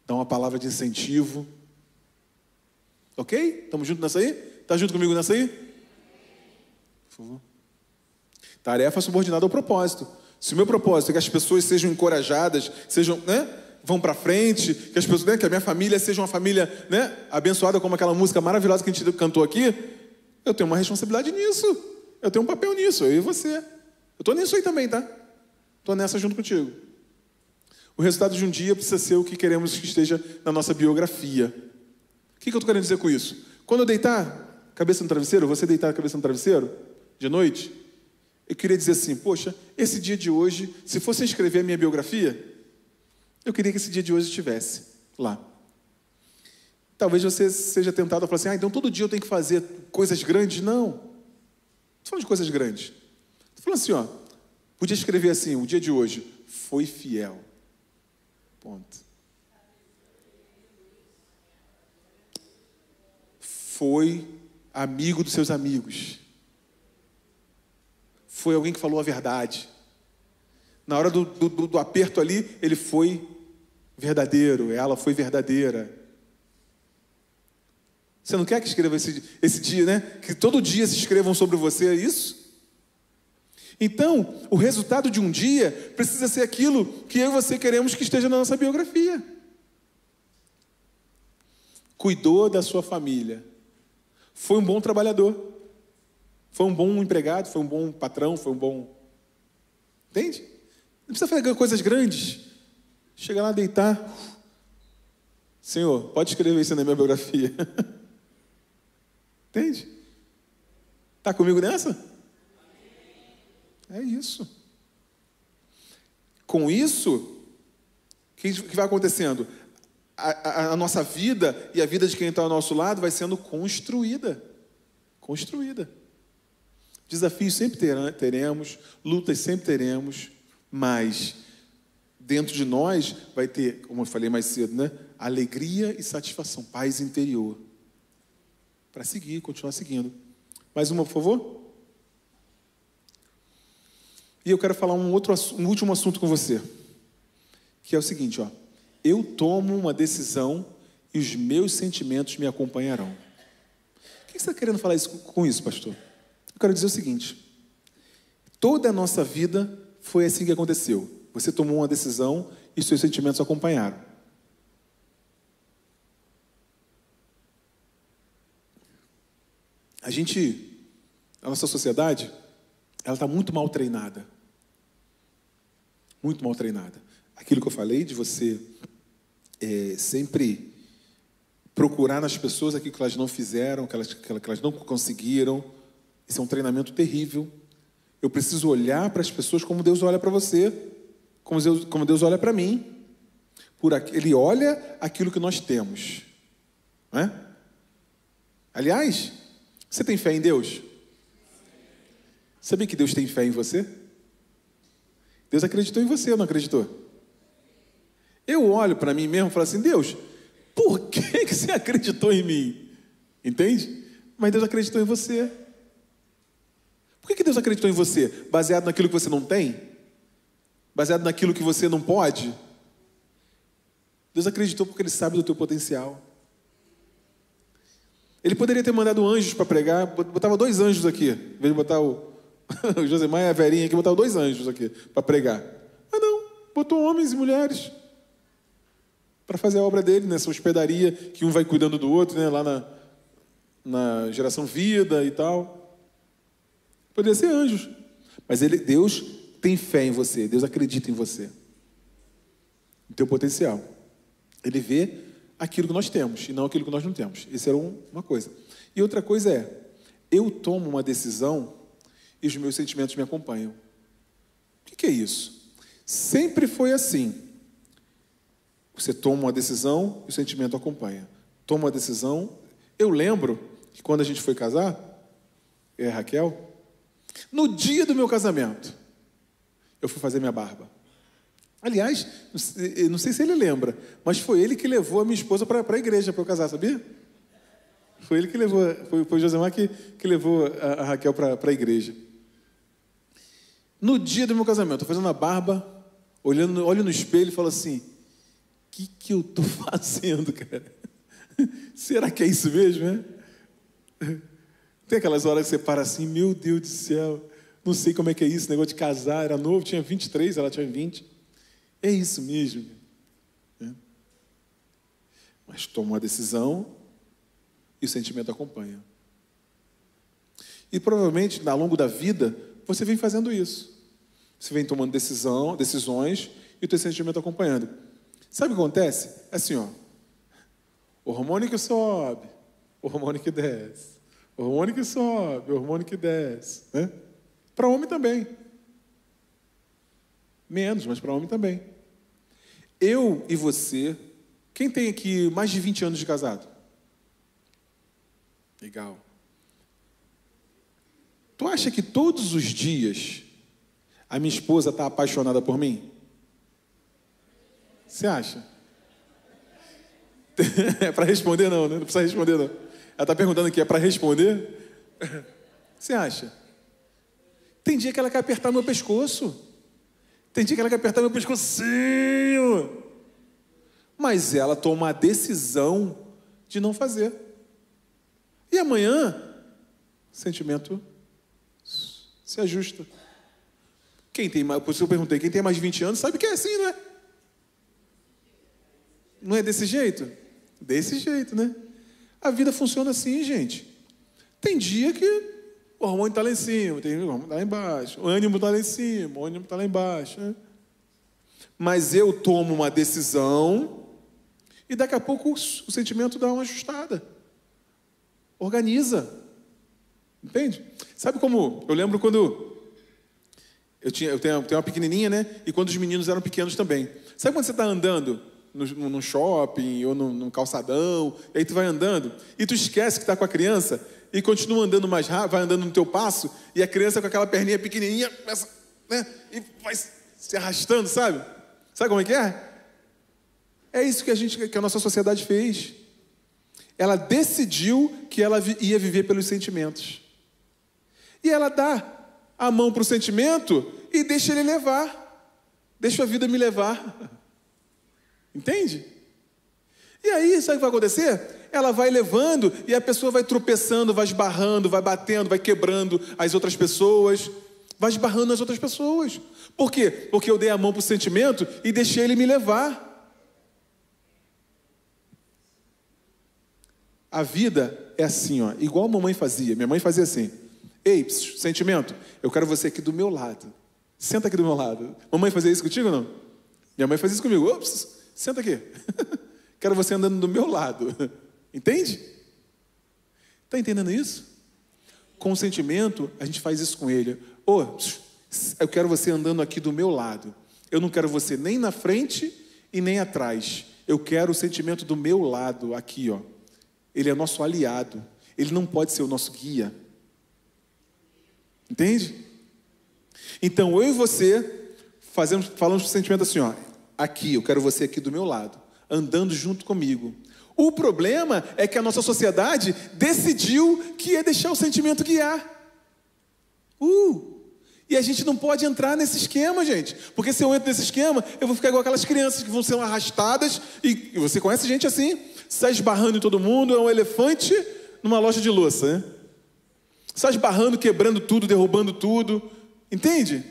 dar uma palavra de incentivo. Ok? Estamos juntos nessa aí? Está junto comigo nessa aí? Por favor. Tarefa subordinada ao propósito. Se o meu propósito é que as pessoas sejam encorajadas, sejam, vão para frente, que as pessoas, né, que a minha família seja uma família, né, abençoada, como aquela música maravilhosa que a gente cantou aqui. Eu tenho uma responsabilidade nisso. Eu tenho um papel nisso, eu e você. Eu estou nisso aí também, tá? Estou nessa junto contigo. O resultado de um dia precisa ser o que queremos que esteja na nossa biografia. O que eu estou querendo dizer com isso? Quando eu deitar cabeça no travesseiro, você deitar a cabeça no travesseiro, de noite, eu queria dizer assim, poxa, esse dia de hoje, se fosse escrever a minha biografia, eu queria que esse dia de hoje estivesse lá. Talvez você seja tentado a falar assim, então todo dia eu tenho que fazer coisas grandes. Não. Não estou falando de coisas grandes. Estou falando assim, podia escrever assim, o dia de hoje, foi fiel. Ponto. Foi amigo dos seus amigos. Foi alguém que falou a verdade. Na hora do aperto ali, ele foi verdadeiro, ela foi verdadeira. Você não quer que escreva esse dia, né? Que todo dia se escrevam sobre você, é isso? Então, o resultado de um dia precisa ser aquilo que eu e você queremos que esteja na nossa biografia. Cuidou da sua família. Foi um bom trabalhador. Foi um bom empregado, foi um bom patrão, foi um bom... Entende? Não precisa fazer coisas grandes. Chega lá, deitar. Senhor, pode escrever isso na minha biografia. Entende? Está comigo nessa? É isso. Com isso, o que vai acontecendo? A nossa vida e a vida de quem está ao nosso lado vai sendo construída. Construída. Desafios sempre teremos, lutas sempre teremos, mas dentro de nós vai ter, como eu falei mais cedo, né? Alegria e satisfação, paz interior. Para seguir, continuar seguindo. Mais uma, por favor? E eu quero falar um último assunto com você, que é o seguinte, eu tomo uma decisão e os meus sentimentos me acompanharão. O que você está querendo falar com isso, pastor? Eu quero dizer o seguinte, toda a nossa vida foi assim que aconteceu. Você tomou uma decisão e seus sentimentos acompanharam. A nossa sociedade, ela está muito mal treinada. Muito mal treinada. Aquilo que eu falei de você sempre procurar nas pessoas aquilo que elas não fizeram, que elas não conseguiram. Isso é um treinamento terrível. Eu preciso olhar para as pessoas como Deus olha para você, como Deus olha para mim. Ele olha aquilo que nós temos. Não é? Aliás, você tem fé em Deus? Sabia que Deus tem fé em você? Deus acreditou em você, não acreditou? Eu olho para mim mesmo e falo assim, Deus, por que você acreditou em mim? Entende? Mas Deus acreditou em você. Por que Deus acreditou em você? Baseado naquilo que você não tem? Baseado naquilo que você não pode? Deus acreditou porque Ele sabe do teu potencial. Ele poderia ter mandado anjos para pregar, botava 2 anjos aqui, em vez de botar o Josemar e a Verinha aqui, botava 2 anjos aqui para pregar. Mas não, botou homens e mulheres para fazer a obra dele, nessa hospedaria, que um vai cuidando do outro, né, lá na geração vida e tal. Poderia ser anjos. Mas Deus tem fé em você, Deus acredita em você, no teu potencial. Ele vê aquilo que nós temos e não aquilo que nós não temos. Isso era uma coisa. E outra coisa é, eu tomo uma decisão e os meus sentimentos me acompanham. O que é isso? Sempre foi assim. Você toma uma decisão e o sentimento acompanha. Toma uma decisão. Eu lembro que quando a gente foi casar, eu e a Raquel, no dia do meu casamento, eu fui fazer minha barba. Aliás, não sei se ele lembra, mas foi ele que levou a minha esposa para a igreja para eu casar, sabia? Foi ele que levou, foi o Josemar que levou a Raquel para a igreja. No dia do meu casamento, eu fazendo a barba, olho no espelho e falo assim, o que eu estou fazendo, cara? Será que é isso mesmo, né? Tem aquelas horas que você para assim, meu Deus do céu, não sei como é que é isso, negócio de casar, era novo, tinha 23, ela tinha 20. É isso mesmo. Mas toma uma decisão e o sentimento acompanha. E provavelmente, ao longo da vida, você vem fazendo isso. Você vem tomando decisões e o teu sentimento acompanhando. Sabe o que acontece? É assim, ó. O hormônio que sobe, o hormônio que desce. O hormônio que sobe, o hormônio que desce. Né? Para homem também. Menos, mas para homem também. Eu e você, quem tem aqui mais de 20 anos de casado? Legal. Tu acha que todos os dias a minha esposa está apaixonada por mim? Você acha? É para responder não, né? Não precisa responder não. Ela está perguntando aqui, é para responder? Você acha? Tem dia que ela quer apertar meu pescoço. Tem dia que ela quer apertar meu pescocinho. Mas ela toma a decisão de não fazer. E amanhã, o sentimento se ajusta. Por isso eu perguntei, quem tem mais de 20 anos sabe que é assim, não é? Não é desse jeito? Desse jeito, né? A vida funciona assim, gente. Tem dia que o hormônio está lá em cima, tem o hormônio está lá embaixo, o ânimo está lá em cima, o ânimo está lá embaixo. Né? Mas eu tomo uma decisão e daqui a pouco o sentimento dá uma ajustada. Organiza. Entende? Sabe como? Eu lembro quando eu tenho uma pequenininha, né? E quando os meninos eram pequenos também. Sabe quando você está andando no shopping ou no calçadão, e aí tu vai andando e tu esquece que está com a criança e continua andando mais rápido, vai andando no teu passo e a criança com aquela perninha pequenininha começa, né? E vai se arrastando, sabe? Sabe como é que é? É isso que a nossa sociedade fez. Ela decidiu que ela ia viver pelos sentimentos. E ela dá a mão para o sentimento e deixa ele levar. Deixa a vida me levar. Entende? E aí, sabe o que vai acontecer? Ela vai levando e a pessoa vai tropeçando, vai esbarrando, vai batendo, vai quebrando as outras pessoas. Vai esbarrando nas outras pessoas. Por quê? Porque eu dei a mão para o sentimento e deixei ele me levar. A vida é assim, ó, igual a mamãe fazia. Minha mãe fazia assim. Ei, sentimento, eu quero você aqui do meu lado. Senta aqui do meu lado. Mamãe fazia isso contigo ou não? Minha mãe fazia isso comigo. Ops, senta aqui. Quero você andando do meu lado. Entende? Está entendendo isso? Com o sentimento, a gente faz isso com ele. Eu quero você andando aqui do meu lado. Eu não quero você nem na frente e nem atrás. Eu quero o sentimento do meu lado, aqui, ó. Ele é nosso aliado. Ele não pode ser o nosso guia. Entende? Então, eu e você falamos com o sentimento assim, ó. Aqui, eu quero você aqui do meu lado, andando junto comigo. O problema é que a nossa sociedade decidiu que ia deixar o sentimento guiar. E a gente não pode entrar nesse esquema, gente. Porque se eu entro nesse esquema, eu vou ficar igual aquelas crianças que vão ser arrastadas. E você conhece gente assim? Sai esbarrando em todo mundo, é um elefante numa loja de louça, né? Sai esbarrando, quebrando tudo, derrubando tudo. Entende?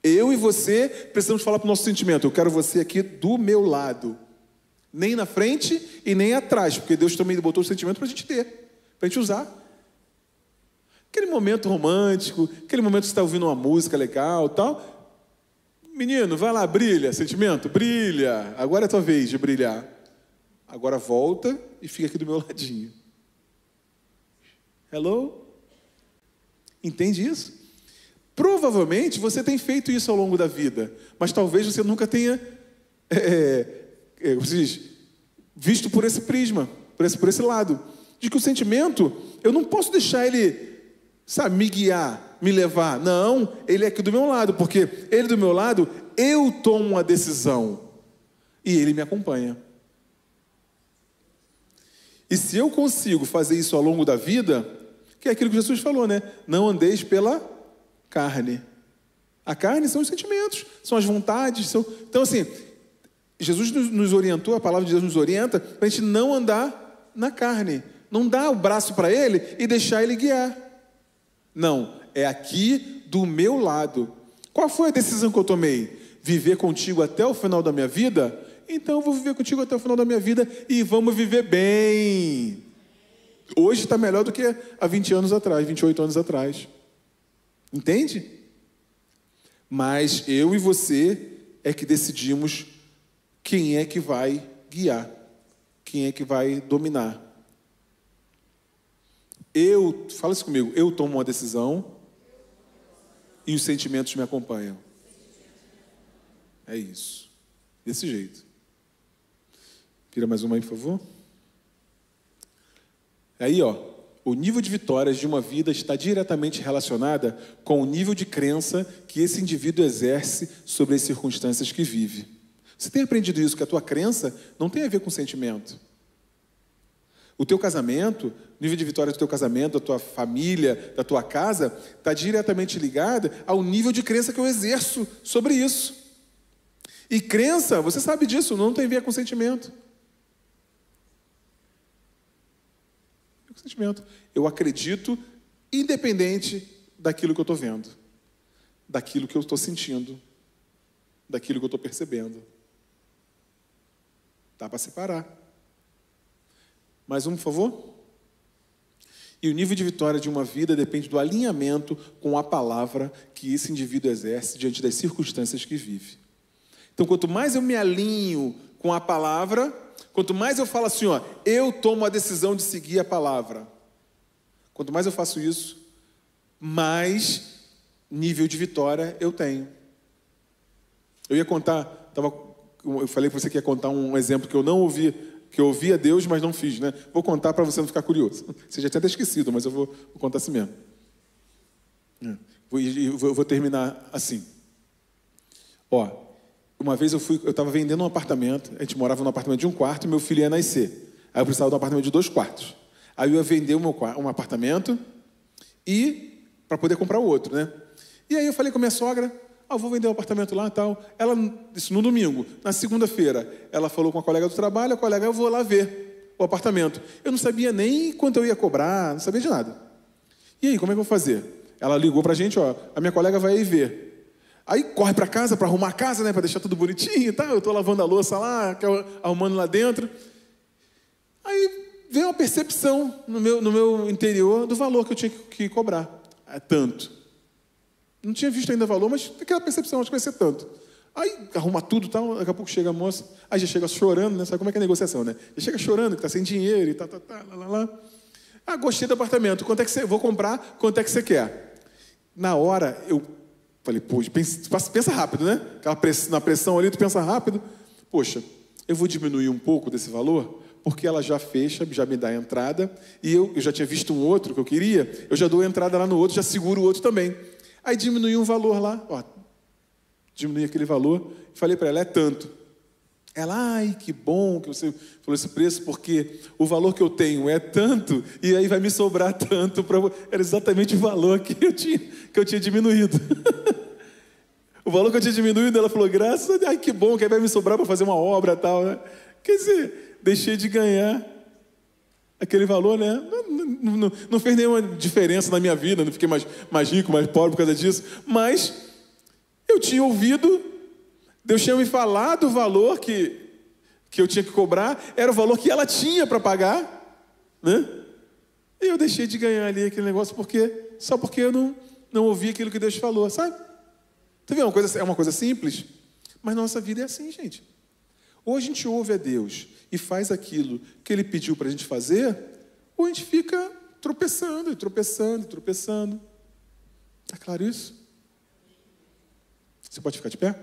Eu e você precisamos falar para o nosso sentimento. Eu quero você aqui do meu lado. Nem na frente e nem atrás. Porque Deus também botou o sentimento para a gente ter. Para a gente usar. Aquele momento romântico. Aquele momento que você está ouvindo uma música legal e tal. Menino, vai lá, brilha. Sentimento, brilha. Agora é a tua vez de brilhar. Agora volta e fica aqui do meu ladinho. Hello? Entende isso? Provavelmente você tem feito isso ao longo da vida, mas talvez você nunca tenha visto por esse prisma, por esse lado, de que o sentimento, eu não posso deixar ele, sabe, me guiar, me levar. Não, ele é aqui do meu lado, porque ele do meu lado, eu tomo uma decisão e ele me acompanha. E se eu consigo fazer isso ao longo da vida, que é aquilo que Jesus falou, né? Não andeis pela carne. A carne são os sentimentos, são as vontades. Então, assim, Jesus nos orientou, a palavra de Deus nos orienta, para a gente não andar na carne. Não dar o braço para ele e deixar ele guiar. Não, é aqui do meu lado. Qual foi a decisão que eu tomei? Viver contigo até o final da minha vida? Então eu vou viver contigo até o final da minha vida e vamos viver bem. Hoje está melhor do que há 20 anos atrás, 28 anos atrás. Entende? Mas eu e você é que decidimos quem é que vai guiar, quem é que vai dominar. Fala isso comigo, eu tomo uma decisão e os sentimentos me acompanham. É isso. Desse jeito. Vira mais uma aí, por favor. Aí, o nível de vitórias de uma vida está diretamente relacionada com o nível de crença que esse indivíduo exerce sobre as circunstâncias que vive. Você tem aprendido isso, que a tua crença não tem a ver com sentimento. O teu casamento, o nível de vitória do teu casamento, da tua família, da tua casa, está diretamente ligado ao nível de crença que eu exerço sobre isso. E crença, você sabe disso, não tem a ver com sentimento. Sentimento. Eu acredito independente daquilo que eu estou vendo, daquilo que eu estou sentindo, daquilo que eu estou percebendo. Dá para separar. Mais um, por favor? E o nível de vitória de uma vida depende do alinhamento com a palavra que esse indivíduo exerce diante das circunstâncias que vive. Então, quanto mais eu me alinho com a palavra, quanto mais eu falo assim, eu tomo a decisão de seguir a palavra. Quanto mais eu faço isso, mais nível de vitória eu tenho. Eu ia contar, eu falei para você que ia contar um exemplo que eu não ouvi, que eu ouvi a Deus, mas não fiz, né? Vou contar para você não ficar curioso. Você já tinha até esquecido, mas eu vou contar assim mesmo. Vou terminar assim. Uma vez eu estava vendendo um apartamento, a gente morava num apartamento de 1 quarto e meu filho ia nascer. Aí eu precisava de um apartamento de 2 quartos. Aí eu ia vender um apartamento e para poder comprar o outro, né? E aí eu falei com a minha sogra, eu vou vender o apartamento lá e tal. Ela, isso no domingo. Na segunda-feira, ela falou com a colega do trabalho, a colega, eu vou lá ver o apartamento. Eu não sabia nem quanto eu ia cobrar, não sabia de nada. E aí, como é que eu vou fazer? Ela ligou pra gente, a minha colega vai aí ver. Aí corre para casa, para arrumar a casa, né, para deixar tudo bonitinho e tal. Eu estou lavando a louça lá, arrumando lá dentro. Aí veio uma percepção no meu interior do valor que eu tinha que cobrar. É tanto. Não tinha visto ainda o valor, mas aquela percepção, acho que vai ser tanto. Aí arruma tudo e tal, daqui a pouco chega a moça, aí já chega chorando, né? Sabe como é que é a negociação, né? Já chega chorando, que está sem dinheiro e lá. Gostei do apartamento, quanto é que você... Vou comprar, quanto é que você quer? Na hora, eu falei, poxa, pensa rápido, né? Na pressão ali, tu pensa rápido. Poxa, eu vou diminuir um pouco desse valor, porque ela já fecha, já me dá a entrada, e eu já tinha visto um outro que eu queria, eu já dou a entrada lá no outro, já seguro o outro também. Aí diminui um valor lá, diminui aquele valor, e falei para ela, é tanto. Ela, ai, que bom que você falou esse preço, porque o valor que eu tenho é tanto, e aí vai me sobrar tanto. Era exatamente o valor que eu tinha diminuído. O valor que eu tinha diminuído, ela falou, graças a Deus, ai, que bom, que aí vai me sobrar para fazer uma obra e tal, né? Quer dizer, deixei de ganhar aquele valor, né? Não fez nenhuma diferença na minha vida, não fiquei mais rico, mais pobre por causa disso, mas eu tinha ouvido, Deus tinha me falado o valor que eu tinha que cobrar, era o valor que ela tinha para pagar, né? E eu deixei de ganhar ali aquele negócio só porque eu não ouvi aquilo que Deus falou, sabe? Você vê, é uma coisa simples, mas nossa vida é assim, gente. Ou a gente ouve a Deus e faz aquilo que Ele pediu para a gente fazer, ou a gente fica tropeçando e tropeçando e tropeçando. Está claro isso? Você pode ficar de pé?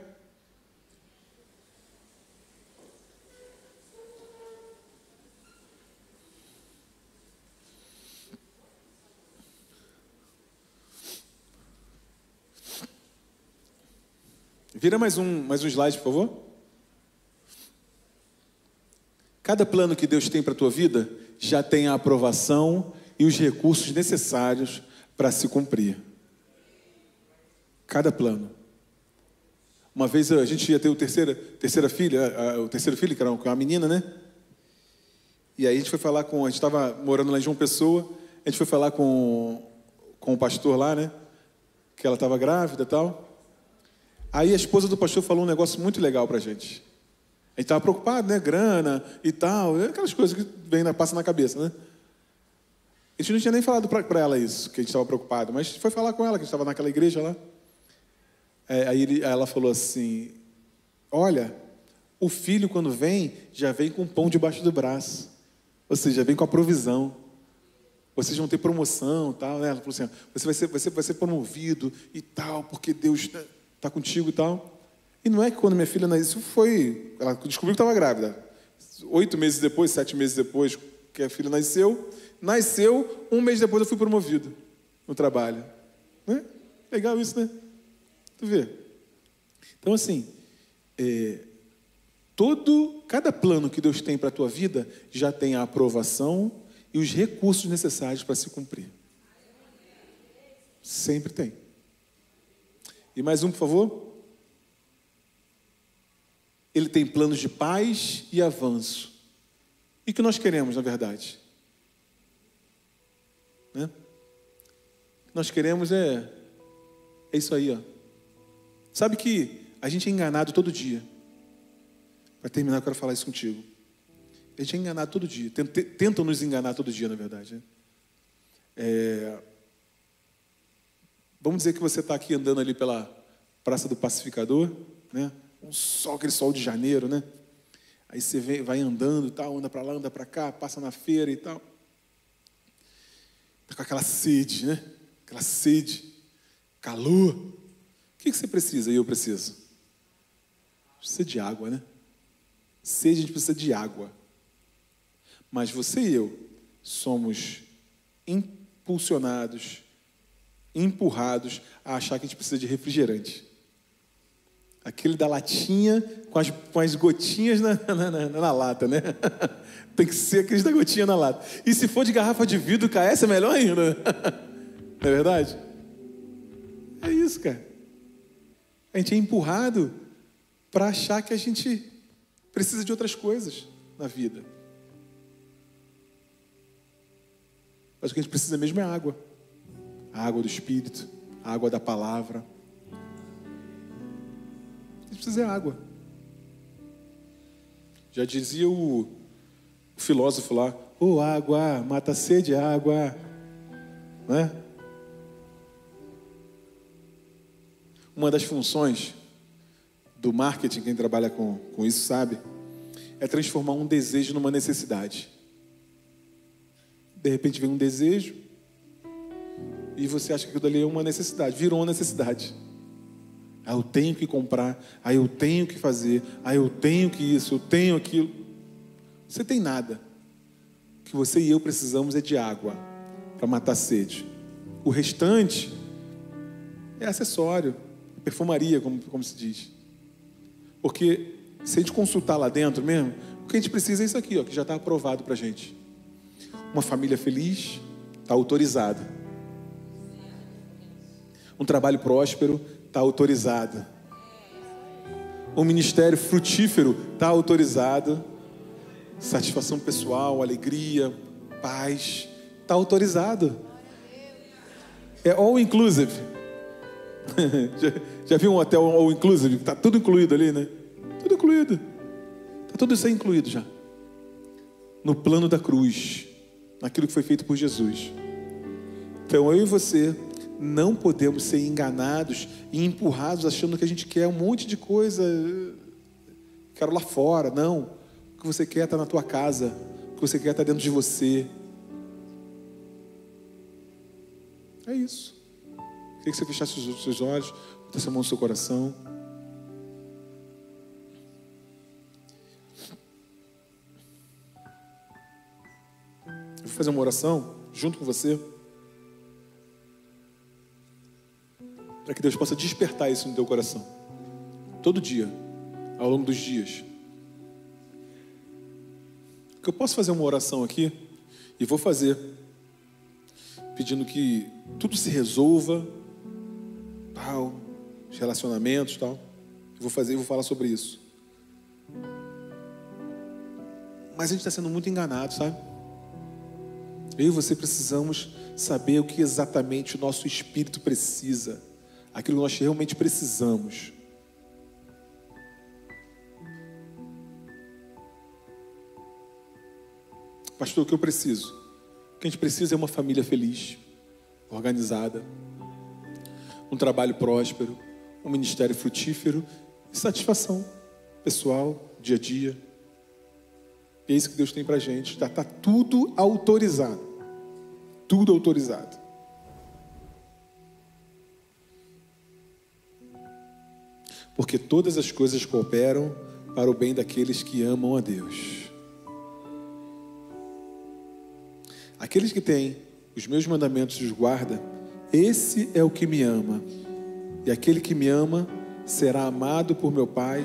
Vira mais um slide, por favor. Cada plano que Deus tem para a tua vida já tem a aprovação e os recursos necessários para se cumprir. Cada plano. Uma vez a gente ia ter o terceira filha, o terceiro filho, que era uma menina, né? E aí a gente foi falar a gente estava morando lá em João Pessoa, a gente foi falar com o pastor lá, né? Que ela estava grávida e tal. Aí a esposa do pastor falou um negócio muito legal para a gente. A gente estava preocupado, né? Grana e tal, aquelas coisas que passam na cabeça, né? A gente não tinha nem falado para ela isso, que a gente estava preocupado, mas foi falar com ela, que a gente estava naquela igreja lá. Aí ela falou assim, olha, o filho quando vem, já vem com pão debaixo do braço. Ou seja, vem com a provisão. Vocês vão ter promoção, tal, né? Ela falou assim, você vai ser promovido e tal, porque Deus está contigo e tal. E não é que quando minha filha nasceu, ela descobriu que estava grávida. 8 meses depois, 7 meses depois que a filha nasceu, um mês depois eu fui promovido no trabalho. Né? Legal isso, né? Tu vê? Então, assim, cada plano que Deus tem para a tua vida já tem a aprovação e os recursos necessários para se cumprir. Sempre tem. E mais um, por favor. Ele tem planos de paz e avanço. E o que nós queremos, na verdade? Né? O que nós queremos é isso aí, ó. Sabe que a gente é enganado todo dia. Para terminar, eu quero falar isso contigo. A gente é enganado todo dia. Tentam nos enganar todo dia, na verdade. Né? Vamos dizer que você está aqui andando ali pela Praça do Pacificador, né? Aquele sol de janeiro, né? Aí você vai andando e tal, anda para lá, anda para cá, passa na feira e tal. Tá com aquela sede, né? Aquela sede, calor. O que você precisa e eu preciso? Precisa de água, né? Sede, a gente precisa de água. Mas você e eu somos impulsionados, empurrados a achar que a gente precisa de refrigerante. Aquele da latinha com as gotinhas na lata, né? Tem que ser aqueles da gotinha na lata. E se for de garrafa de vidro, KS é melhor ainda. Não é verdade? É isso, cara. A gente é empurrado para achar que a gente precisa de outras coisas na vida. Mas o que a gente precisa mesmo é água. A água do Espírito, a água da palavra. A gente precisa de água. Já dizia o filósofo lá, água, mata a sede, água. Não é? Uma das funções do marketing, quem trabalha com isso sabe, é transformar um desejo numa necessidade. De repente vem um desejo e você acha que aquilo ali é uma necessidade, virou uma necessidade. Eu tenho que comprar, eu tenho que fazer, eu tenho que isso, eu tenho aquilo. Você tem nada. O que você e eu precisamos é de água para matar a sede. O restante é acessório, perfumaria, como se diz. Porque se a gente consultar lá dentro mesmo, o que a gente precisa é isso aqui, ó, que já está aprovado para a gente. Uma família feliz está autorizada. Um trabalho próspero está autorizado. Um ministério frutífero está autorizado. Satisfação pessoal, alegria, paz, está autorizado. É all inclusive. Já viu um hotel all inclusive? Está tudo incluído ali, né? Tudo incluído. Está tudo isso aí incluído já. No plano da cruz. Naquilo que foi feito por Jesus. Então eu e você não podemos ser enganados e empurrados achando que a gente quer um monte de coisa. Quero lá fora. Não. O que você quer está na tua casa. O que você quer está dentro de você. É isso. Queria que você fechasse os seus olhos, botasse a mão no seu coração. Eu vou fazer uma oração junto com você, para que Deus possa despertar isso no teu coração, todo dia, ao longo dos dias. Que eu posso fazer uma oração aqui, e vou fazer, pedindo que tudo se resolva, tal, os relacionamentos, tal. Eu vou falar sobre isso. Mas a gente está sendo muito enganado, sabe? Eu e você precisamos saber o que exatamente o nosso espírito precisa, aquilo que nós realmente precisamos. Pastor, o que eu preciso? O que a gente precisa é uma família feliz, organizada, um trabalho próspero, um ministério frutífero e satisfação pessoal, dia a dia. E é isso que Deus tem pra gente. Já está tudo autorizado. Tudo autorizado. Porque todas as coisas cooperam para o bem daqueles que amam a Deus. Aqueles que têm os meus mandamentos e os guarda, esse é o que me ama. E aquele que me ama será amado por meu Pai.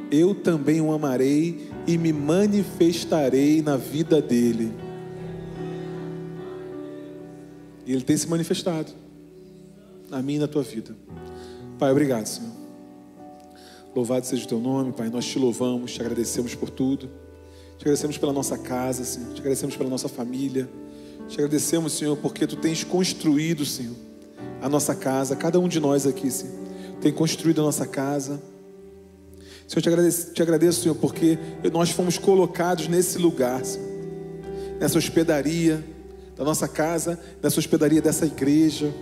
Eu também o amarei e me manifestarei na vida dele. E ele tem se manifestado na minha e na tua vida. Pai, obrigado, Senhor. Louvado seja o teu nome, Pai. Nós te louvamos, te agradecemos por tudo. Te agradecemos pela nossa casa, Senhor. Te agradecemos pela nossa família. Te agradecemos, Senhor, porque tu tens construído, Senhor, a nossa casa. Cada um de nós aqui, Senhor, tem construído a nossa casa. Senhor, te agradeço, Senhor, porque nós fomos colocados nesse lugar, Senhor, nessa hospedaria da nossa casa, nessa hospedaria dessa igreja,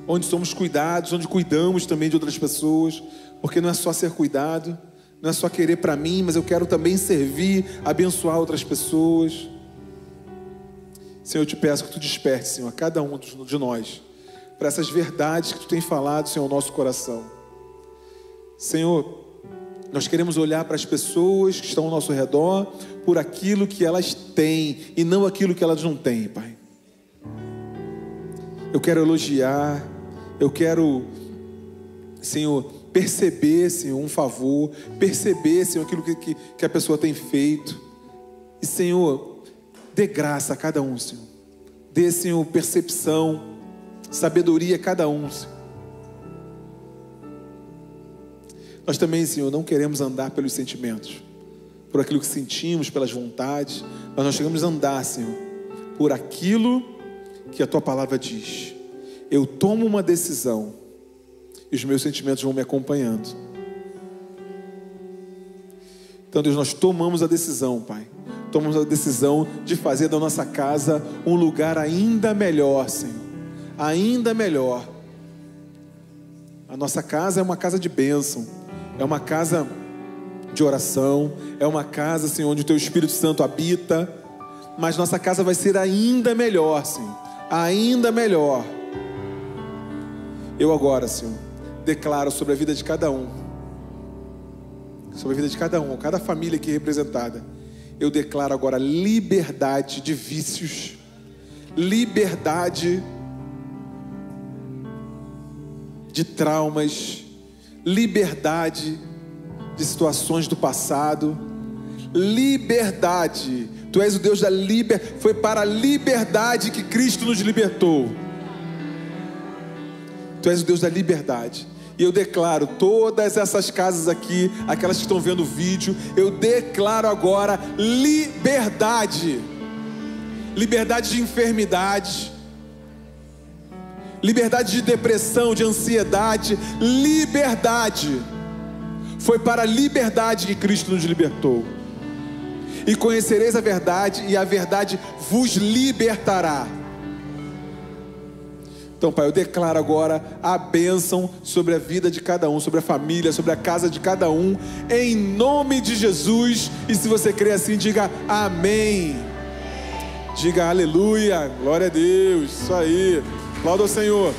onde somos cuidados, onde cuidamos também de outras pessoas, porque não é só ser cuidado, não é só querer para mim, mas eu quero também servir, abençoar outras pessoas. Senhor, eu te peço que tu desperte, Senhor, a cada um de nós, para essas verdades que tu tem falado, Senhor, ao nosso coração. Senhor, nós queremos olhar para as pessoas que estão ao nosso redor por aquilo que elas têm e não aquilo que elas não têm, Pai. Eu quero elogiar, eu quero, Senhor, perceber, Senhor, um favor, perceber, Senhor, aquilo que a pessoa tem feito. E, Senhor, dê graça a cada um, Senhor. Dê, Senhor, percepção, sabedoria a cada um, Senhor. Nós também, Senhor, não queremos andar pelos sentimentos, por aquilo que sentimos, pelas vontades, mas nós queremos andar, Senhor, por aquilo que a Tua palavra diz. Eu tomo uma decisão e os meus sentimentos vão me acompanhando. Então, Deus, nós tomamos a decisão, Pai. Tomamos a decisão de fazer da nossa casa um lugar ainda melhor, Senhor. Ainda melhor. A nossa casa é uma casa de bênção. É uma casa de oração. É uma casa, Senhor, onde o Teu Espírito Santo habita. Mas nossa casa vai ser ainda melhor, Senhor. Ainda melhor. Eu agora, Senhor, declaro sobre a vida de cada um. Sobre a vida de cada um, cada família aqui representada. Eu declaro agora liberdade de vícios. Liberdade de traumas. Liberdade de situações do passado. Liberdade. Tu és o Deus da liberdade. Foi para a liberdade que Cristo nos libertou. Tu és o Deus da liberdade. E eu declaro todas essas casas aqui, aquelas que estão vendo o vídeo, eu declaro agora liberdade. Liberdade de enfermidade. Liberdade de depressão, de ansiedade. Liberdade. Foi para a liberdade que Cristo nos libertou. E conhecereis a verdade, e a verdade vos libertará. Então, Pai, eu declaro agora a bênção sobre a vida de cada um, sobre a família, sobre a casa de cada um, em nome de Jesus. E se você crê assim, diga amém. Diga aleluia, glória a Deus, isso aí, aplauda o Senhor.